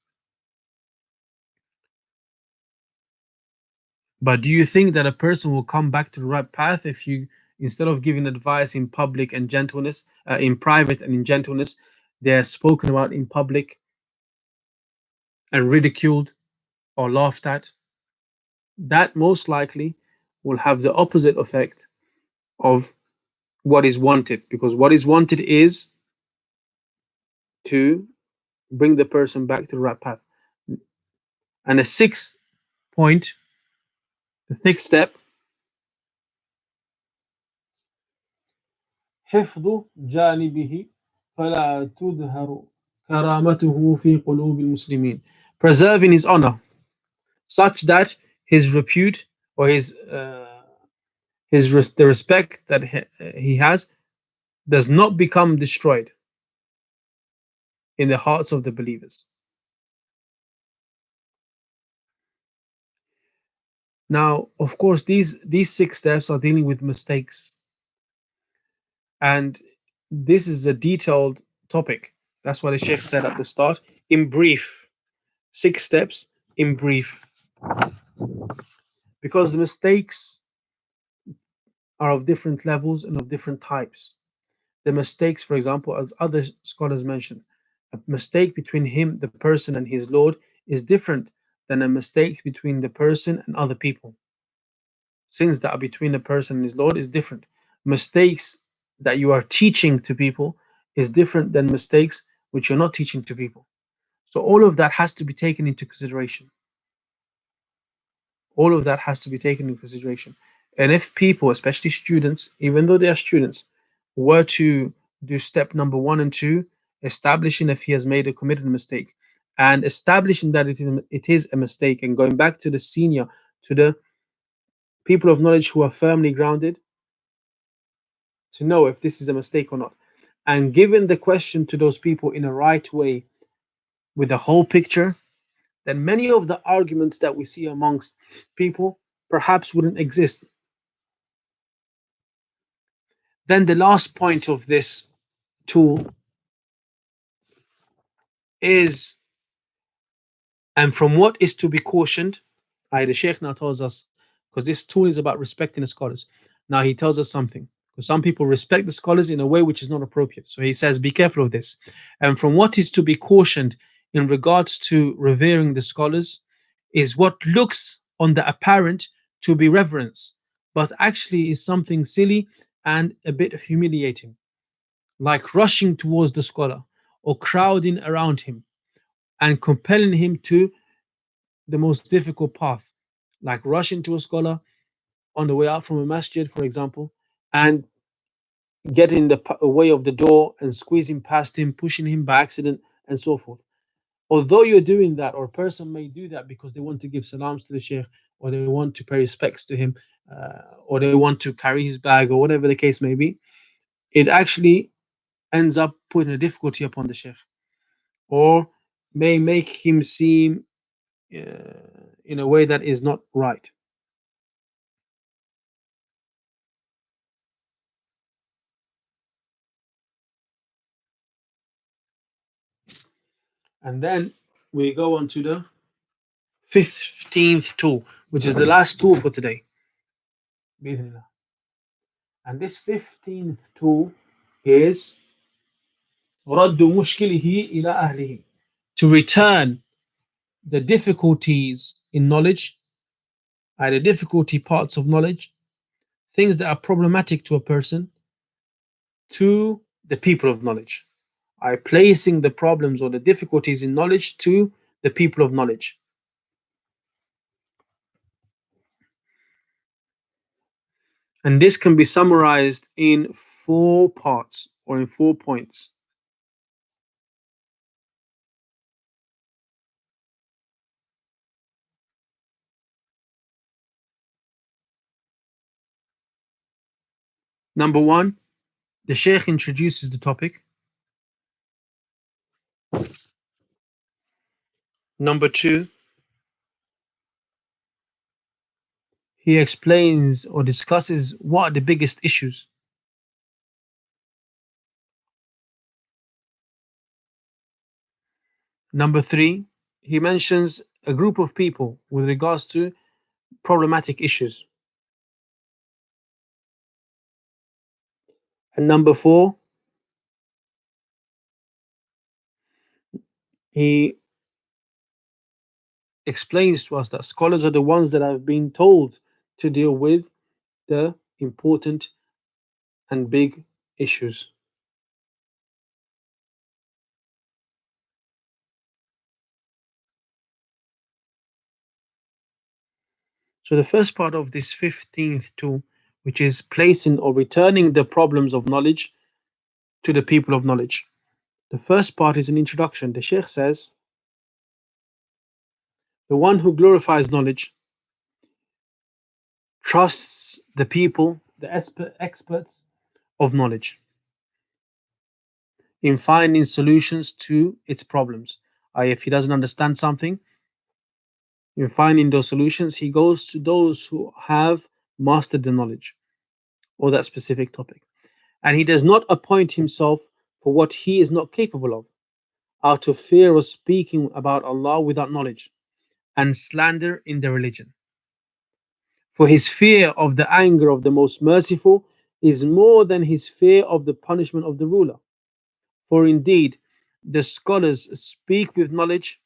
But do you think that a person will come back to the right path if you, instead of giving advice in public and gentleness, in private and in gentleness, they're spoken about in public and ridiculed or laughed at? That most likely will have the opposite effect of what is wanted, because what is wanted is to bring the person back to the right path. And the sixth point, the sixth step, حفظ جانبه فلا تظهر كرامته في قلوب المسلمين. Preserving his honor such that his repute or the respect that he has does not become destroyed in the hearts of the believers. Now, of course, these six steps are dealing with mistakes, and this is a detailed topic. That's what the Sheikh said at the start. In brief, 6 steps in brief, because the mistakes are of different levels and of different types. The mistakes, for example, as other scholars mention, a mistake between him, the person, and his Lord is different than a mistake between the person and other people. Sins that are between a person and his Lord is different. Mistakes that you are teaching to people is different than mistakes which you're not teaching to people. So all of that has to be taken into consideration. All of that has to be taken into consideration. And if people, especially students, even though they are students, were to do step number 1 and 2, establishing if he has made a committed mistake and establishing that it is a mistake, and going back to the senior, to the people of knowledge who are firmly grounded to know if this is a mistake or not, and giving the question to those people in a right way with the whole picture, then many of the arguments that we see amongst people perhaps wouldn't exist. Then the last point of this tool is, and from what is to be cautioned, the Sheikh now tells us, because this tool is about respecting the scholars. Now he tells us something, because some people respect the scholars in a way which is not appropriate. So he says, be careful of this. And from what is to be cautioned in regards to revering the scholars is what looks on the apparent to be reverence, but actually is something silly and a bit humiliating, like rushing towards the scholar or crowding around him and compelling him to the most difficult path, like rushing to a scholar on the way out from a masjid, for example, and getting in the way of the door and squeezing past him, pushing him by accident, and so forth. Although you're doing that, or a person may do that because they want to give salams to the sheikh, or they want to pay respects to him, or they want to carry his bag, or whatever the case may be, it actually ends up putting a difficulty upon the sheikh, or may make him seem in a way that is not right. And then we go on to the 15th tool, which is the last tool for today. And this 15th tool is رد مشكله إلى أهله. To return the difficulties in knowledge, the difficulty parts of knowledge, things that are problematic to a person, to the people of knowledge. Placing the problems or the difficulties in knowledge to the people of knowledge. And this can be summarized in 4 parts or in 4 points. Number one, the Sheikh introduces the topic. Number two, he explains or discusses what are the biggest issues. Number three, he mentions a group of people with regards to problematic issues. And number four, he explains to us that scholars are the ones that have been told to deal with the important and big issues. So the first part of this 15th tool, which is placing or returning the problems of knowledge to the people of knowledge. The first part is an introduction. The Sheikh says, the one who glorifies knowledge trusts the people, the experts of knowledge, in finding solutions to its problems. If he doesn't understand something, in finding those solutions, he goes to those who have mastered the knowledge or that specific topic. And he does not appoint himself for what he is not capable of, out of fear of speaking about Allah without knowledge and slander in the religion. For his fear of the anger of the most merciful is more than his fear of the punishment of the ruler. For indeed, the scholars speak with knowledge,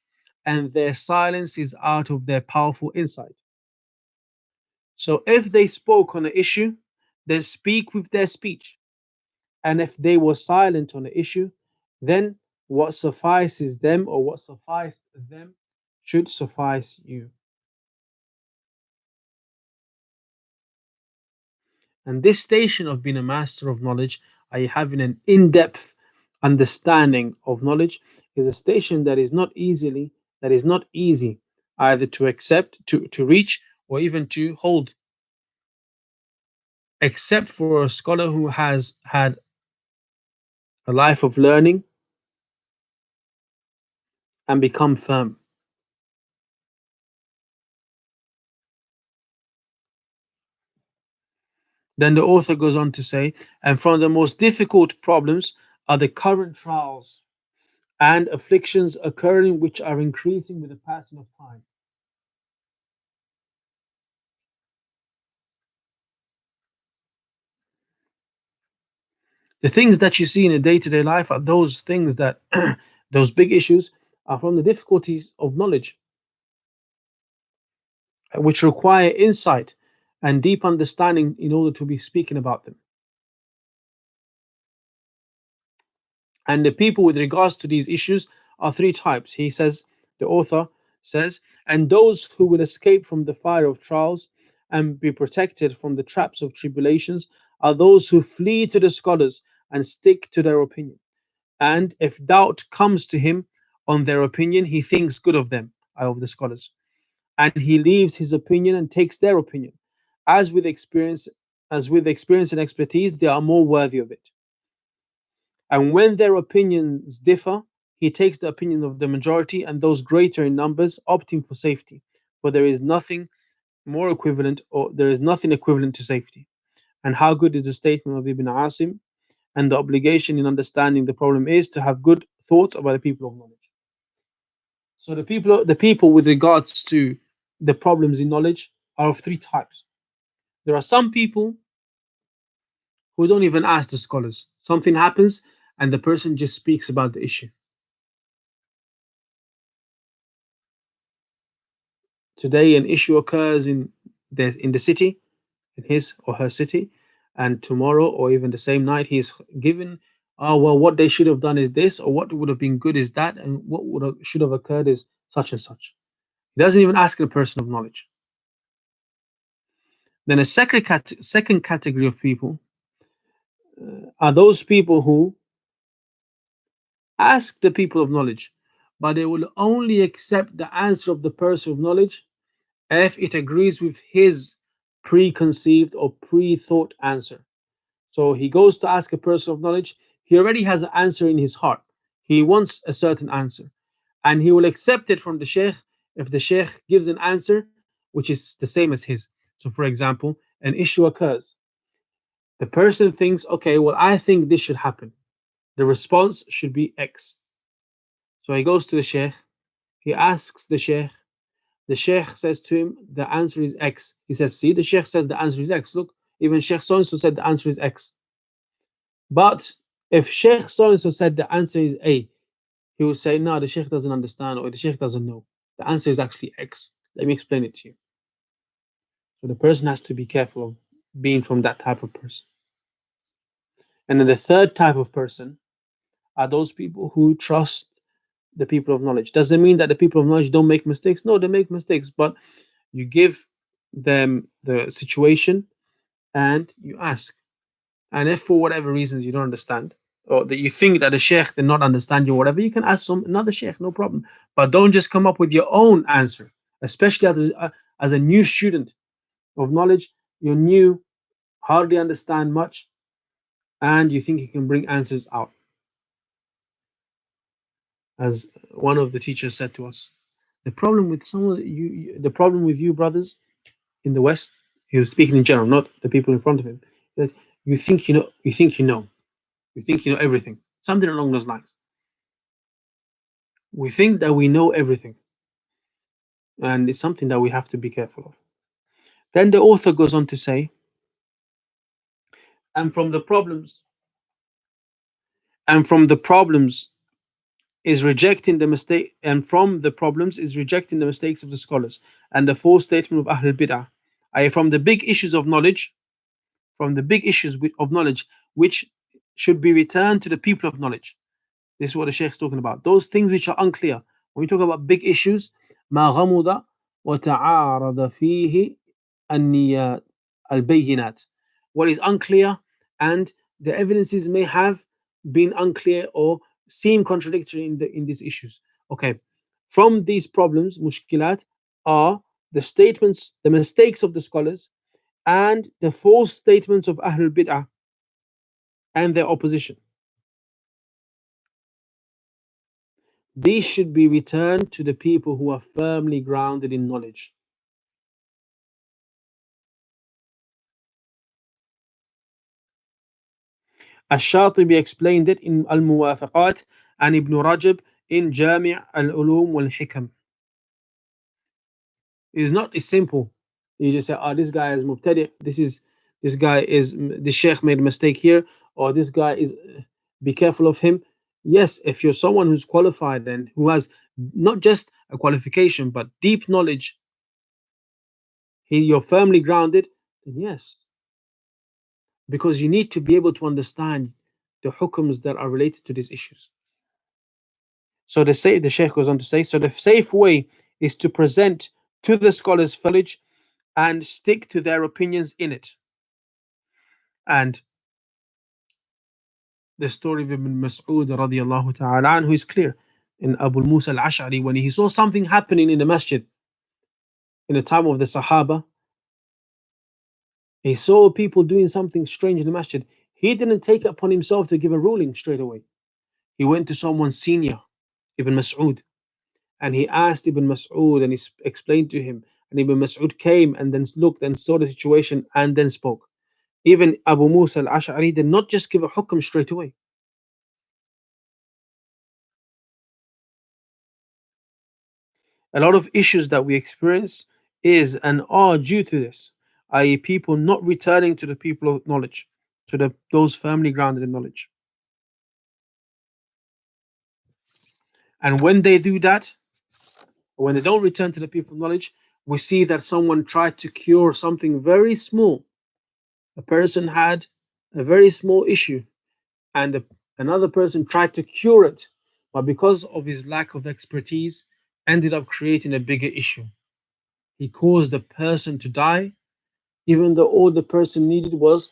and their silence is out of their powerful insight. So if they spoke on an issue, then speak with their speech. And if they were silent on the issue, then what suffices them or what sufficed them should suffice you. And this station of being a master of knowledge, i.e., having an in-depth understanding of knowledge, is a station that is not easy either to accept, to reach, or even to hold, except for a scholar who has had a life of learning and become firm. Then the author goes on to say, and from the most difficult problems are the current trials and afflictions occurring which are increasing with the passing of time. The things that you see in a day-to-day life are those things that those big issues are from the difficulties of knowledge, which require insight and deep understanding in order to be speaking about them. And the people with regards to these issues are three types. He says, the author says, and those who will escape from the fire of trials and be protected from the traps of tribulations are those who flee to the scholars and stick to their opinion. And if doubt comes to him on their opinion, he thinks good of them, of the scholars, and he leaves his opinion and takes their opinion. As with experience, as with experience and expertise, they are more worthy of it. And when their opinions differ, he takes the opinion of the majority and those greater in numbers, opting for safety. For there is nothing more equivalent, or there is nothing equivalent to safety. And how good is the statement of Ibn Asim? And the obligation in understanding the problem is to have good thoughts about the people of knowledge. So the people with regards to the problems in knowledge are of three types. There are some people who don't even ask the scholars. Something happens and the person just speaks about the issue. Today, an issue occurs in the city, in his or her city, and tomorrow or even the same night, he's given, oh, well, what they should have done is this, or what would have been good is that, and what should have occurred is such and such. He doesn't even ask a person of knowledge. Then a second category of people are those people who ask the people of knowledge, but they will only accept the answer of the person of knowledge if it agrees with his preconceived or pre-thought answer. So he goes to ask a person of knowledge, he already has an answer in his heart. He wants a certain answer, and he will accept it from the sheikh if the sheikh gives an answer which is the same as his. So, for example, an issue occurs. The person thinks, okay, well, I think this should happen. The response should be X. So he goes to the sheikh, he asks the sheikh says to him, the answer is X. He says, see, the sheikh says the answer is X. Look, even Sheikh so and so said the answer is X. But if Sheikh so and so said the answer is A, he will say, no, the Sheikh doesn't understand or the Sheikh doesn't know. The answer is actually X. Let me explain it to you. So the person has to be careful of being from that type of person. And then the third type of person are those people who trust the people of knowledge. Does it mean that the people of knowledge don't make mistakes? No, they make mistakes, but you give them the situation and you ask. And if for whatever reasons you don't understand, or that you think that the sheikh did not understand you, or whatever, you can ask some another sheikh, no problem. But don't just come up with your own answer, especially as a new student of knowledge. You're new, hardly understand much, and you think you can bring answers out. As one of the teachers said to us, the problem with some of the problem with you brothers in the West, he was speaking in general, not the people in front of him, that you think you know everything, something along those lines. We think that we know everything, and it's something that we have to be careful of. Then the author goes on to say, and from the problems, and from the problems is rejecting the mistake, and from the problems is rejecting the mistakes of the scholars and the false statement of Ahlul Bid'ah. I from the big issues of knowledge, from the big issues of knowledge, which should be returned to the people of knowledge. This is what the Sheikh is talking about. Those things which are unclear. When we talk about big issues, ما غمض وتعارض فيه النيات البينات. What is unclear and the evidences may have been unclear or seem contradictory in these issues. Okay, from these problems, mushkilat, are the statements, the mistakes of the scholars, and the false statements of Ahlul Bid'ah and their opposition. These should be returned to the people who are firmly grounded in knowledge. Ash-Shatibi explained it in Al-Muwafaqat and Ibn Rajab in Jami' al-Ulum wal-Hikam. It's not as simple. You just say, oh, this guy is Mubtadi', this Sheikh made a mistake here, or this guy is, be careful of him. Yes, if you're someone who's qualified and who has not just a qualification but deep knowledge, you're firmly grounded, then yes, because you need to be able to understand the hukms that are related to these issues. So the Sheikh goes on to say, so the safe way is to present to the scholars knowledge and stick to their opinions in it. And the story of Ibn Mas'ud radiallahu ta'ala anhu is clear. In Abu Musa al-Ash'ari, when he saw something happening in the masjid in the time of the Sahaba, he saw people doing something strange in the masjid. He didn't take it upon himself to give a ruling straight away. He went to someone senior, Ibn Mas'ud, and he asked Ibn Mas'ud and he explained to him. And Ibn Mas'ud came and then looked and saw the situation and then spoke. Even Abu Musa al-Ash'ari did not just give a hukm straight away. A lot of issues that we experience is and are due to this, i.e., people not returning to the people of knowledge, to those firmly grounded in knowledge. And when they do that, when they don't return to the people of knowledge, we see that someone tried to cure something very small. A person had a very small issue, and another person tried to cure it, but because of his lack of expertise, ended up creating a bigger issue. He caused the person to die, even though all the person needed was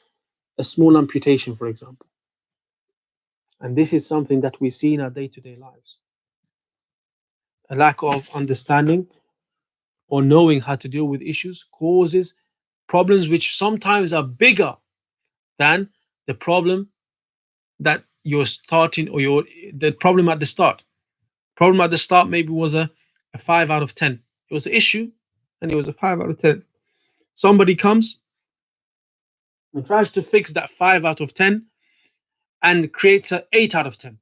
a small amputation, for example. And this is something that we see in our day to day lives. A lack of understanding or knowing how to deal with issues causes problems which sometimes are bigger than the problem that you're starting or the problem at the start. Problem at the start maybe was a 5 out of 10. It was an issue and it was a 5 out of 10. Somebody comes and tries to fix that 5 out of 10 and creates an 8 out of 10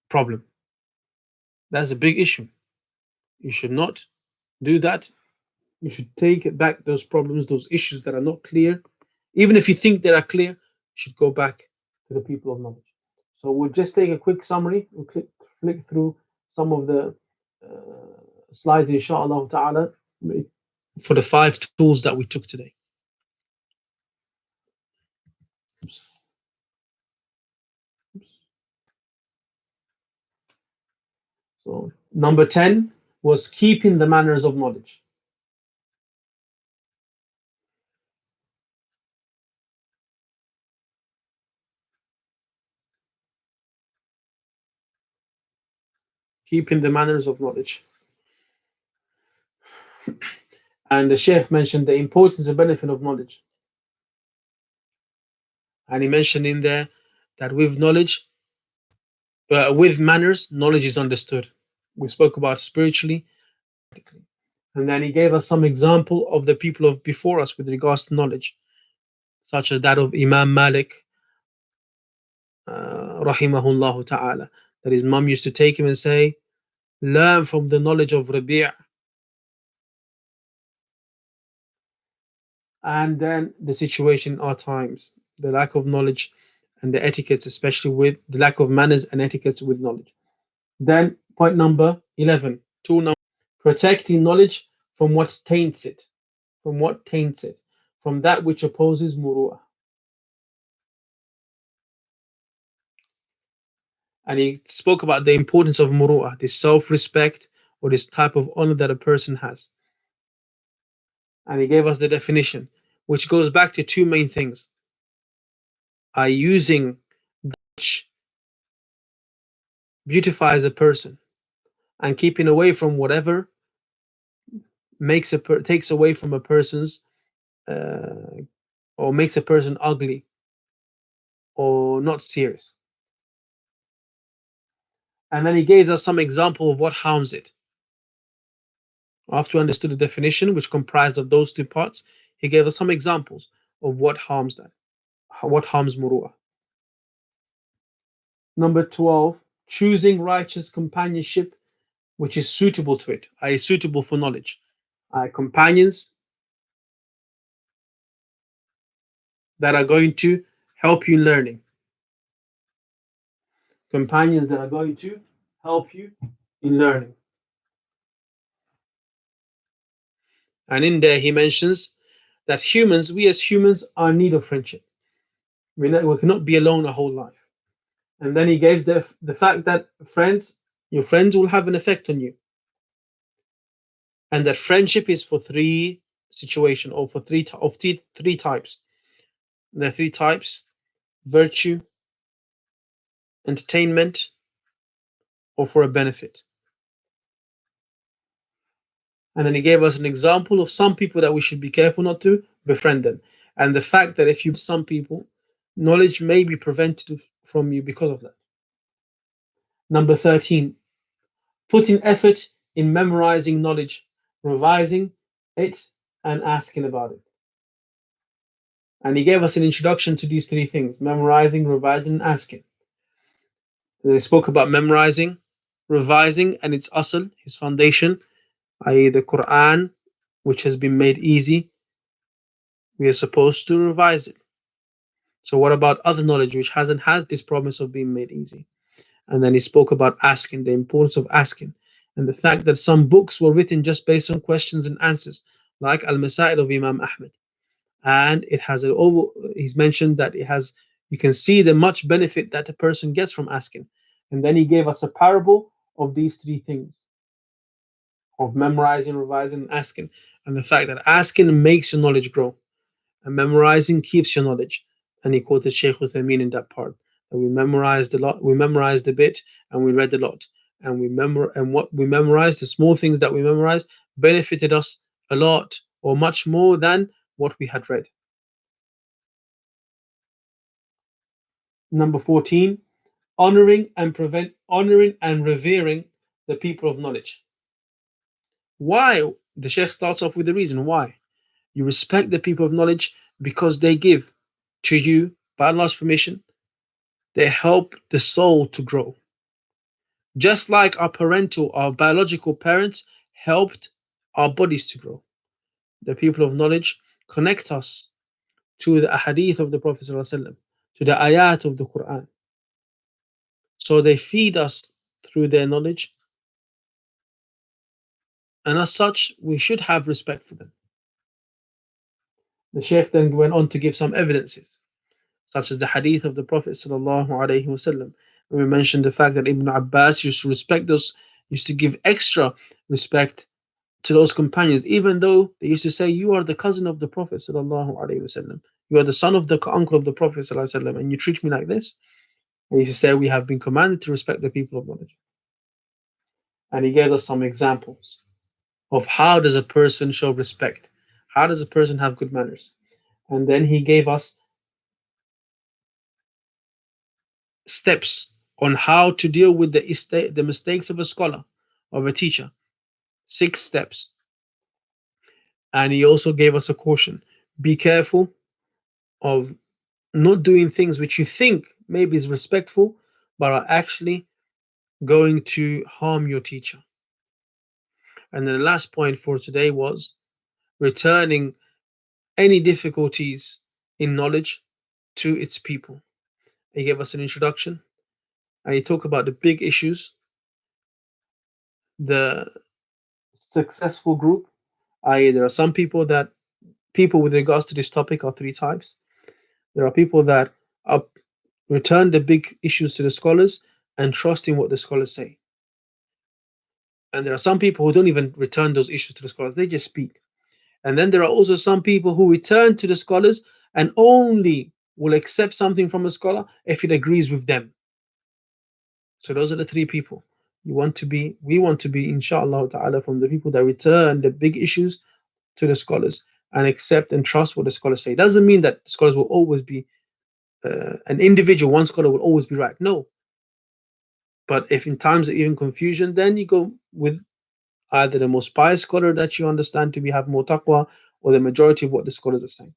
problem. That's a big issue. You should not do that. You should take back those problems, those issues that are not clear. Even if you think they are clear, you should go back to the people of knowledge. So we'll just take a quick summary. We'll flick through some of the slides, inshallah ta'ala, for the 5 tools that we took today. So number 10 was keeping the manners of knowledge. Keeping the manners of knowledge. And the Sheikh mentioned the importance and benefit of knowledge. And he mentioned in there that with knowledge, with manners, knowledge is understood. We spoke about spiritually. And then he gave us some example of the people of before us with regards to knowledge, such as that of Imam Malik, rahimahullah ta'ala, that his mum used to take him and say, learn from the knowledge of Rabi'. And then the situation in our times, the lack of knowledge and the etiquettes, especially with the lack of manners and etiquettes with knowledge. Then point number 11, protecting knowledge from what taints it, from that which opposes muru'ah. And he spoke about the importance of muru'ah, this self-respect or this type of honor that a person has. And he gave us the definition, which goes back to two main things: are using which beautifies a person, and keeping away from whatever takes away from a person's or makes a person ugly or not serious. And then he gave us some example of what harms it. After we understood the definition, which comprised of those two parts, he gave us some examples of what harms that, what harms muru'ah. Number 12, choosing righteous companionship which is suitable to it, i.e. suitable for knowledge. Companions that are going to help you in learning. Companions that are going to help you in learning. And in there he mentions that we as humans are in need of friendship. We cannot be alone a whole life. And then he gives the fact that your friends will have an effect on you. And that friendship is for three situations, or for three types. There are three types: virtue, entertainment, or for a benefit. And then he gave us an example of some people that we should be careful not to befriend them. And the fact that if you some people, knowledge may be prevented from you because of that. Number 13, putting effort in memorizing knowledge, revising it, and asking about it. And he gave us an introduction to these three things: memorizing, revising, and asking. And they spoke about memorizing, revising, and its asl, his foundation, i.e., the Quran, which has been made easy. We are supposed to revise it. So, what about other knowledge which hasn't had this promise of being made easy? And then he spoke about asking, the importance of asking, and the fact that some books were written just based on questions and answers, like Al Masail of Imam Ahmed. And it has an over, he's mentioned that it has, you can see the much benefit that a person gets from asking. And then he gave us a parable of these three things, of memorizing, revising, and asking, and the fact that asking makes your knowledge grow and memorizing keeps your knowledge. And he quoted Shaykh Uthaymeen in that part. That we memorized a lot, we memorized a bit, and we read a lot. And what we memorized, the small things that we memorized, benefited us a lot or much more than what we had read. Number 14, honoring and revering the people of knowledge. Why? The Sheikh starts off with the reason why. You respect the people of knowledge because they give to you, by Allah's permission, they help the soul to grow. Just like our biological parents helped our bodies to grow. The people of knowledge connect us to the ahadith of the Prophet ﷺ, to the ayat of the Quran. So they feed us through their knowledge, and as such, we should have respect for them. The Shaykh then went on to give some evidences, such as the hadith of the Prophet ﷺ. We mentioned the fact that Ibn Abbas used to respect those, used to give extra respect to those companions, even though they used to say, "You are the cousin of the Prophet ﷺ. You are the son of the uncle of the Prophet ﷺ, and you treat me like this." And he used to say, "We have been commanded to respect the people of knowledge." And he gave us some examples of how does a person show respect, how does a person have good manners, and then he gave us steps on how to deal with the mistakes of a scholar, of a teacher. 6 steps. And he also gave us a caution. Be careful of not doing things which you think maybe is respectful, but are actually going to harm your teacher. And then the last point for today was returning any difficulties in knowledge to its people. He gave us an introduction and he talked about the big issues, the successful group, i.e., there are some people with regards to this topic are three types. There are people that are, return the big issues to the scholars and trust in what the scholars say. And there are some people who don't even return those issues to the scholars, they just speak. And then there are also some people who return to the scholars and only will accept something from a scholar if it agrees with them. So those are the three people. We want to be, inshallah ta'ala, from the people that return the big issues to the scholars and accept and trust what the scholars say. It doesn't mean that scholars will always be an individual, one scholar will always be right. No. But if in times of even confusion, then you go with either the most pious scholar that you understand to be have more taqwa, or the majority of what the scholars are saying.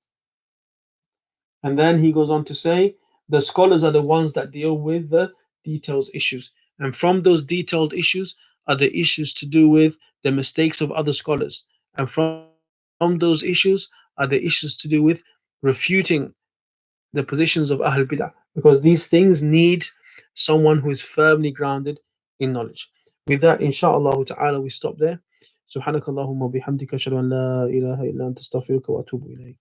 And then he goes on to say the scholars are the ones that deal with the details issues. And from those detailed issues are the issues to do with the mistakes of other scholars. And from those issues are the issues to do with refuting the positions of Ahl Bidah. Because these things need someone who is firmly grounded in knowledge. With that, inshallah ta'ala, we stop there. سبحانك اللهم وبحمدك أشهد أن لا إله إلا أنت أستغفرك وأتوب إليك.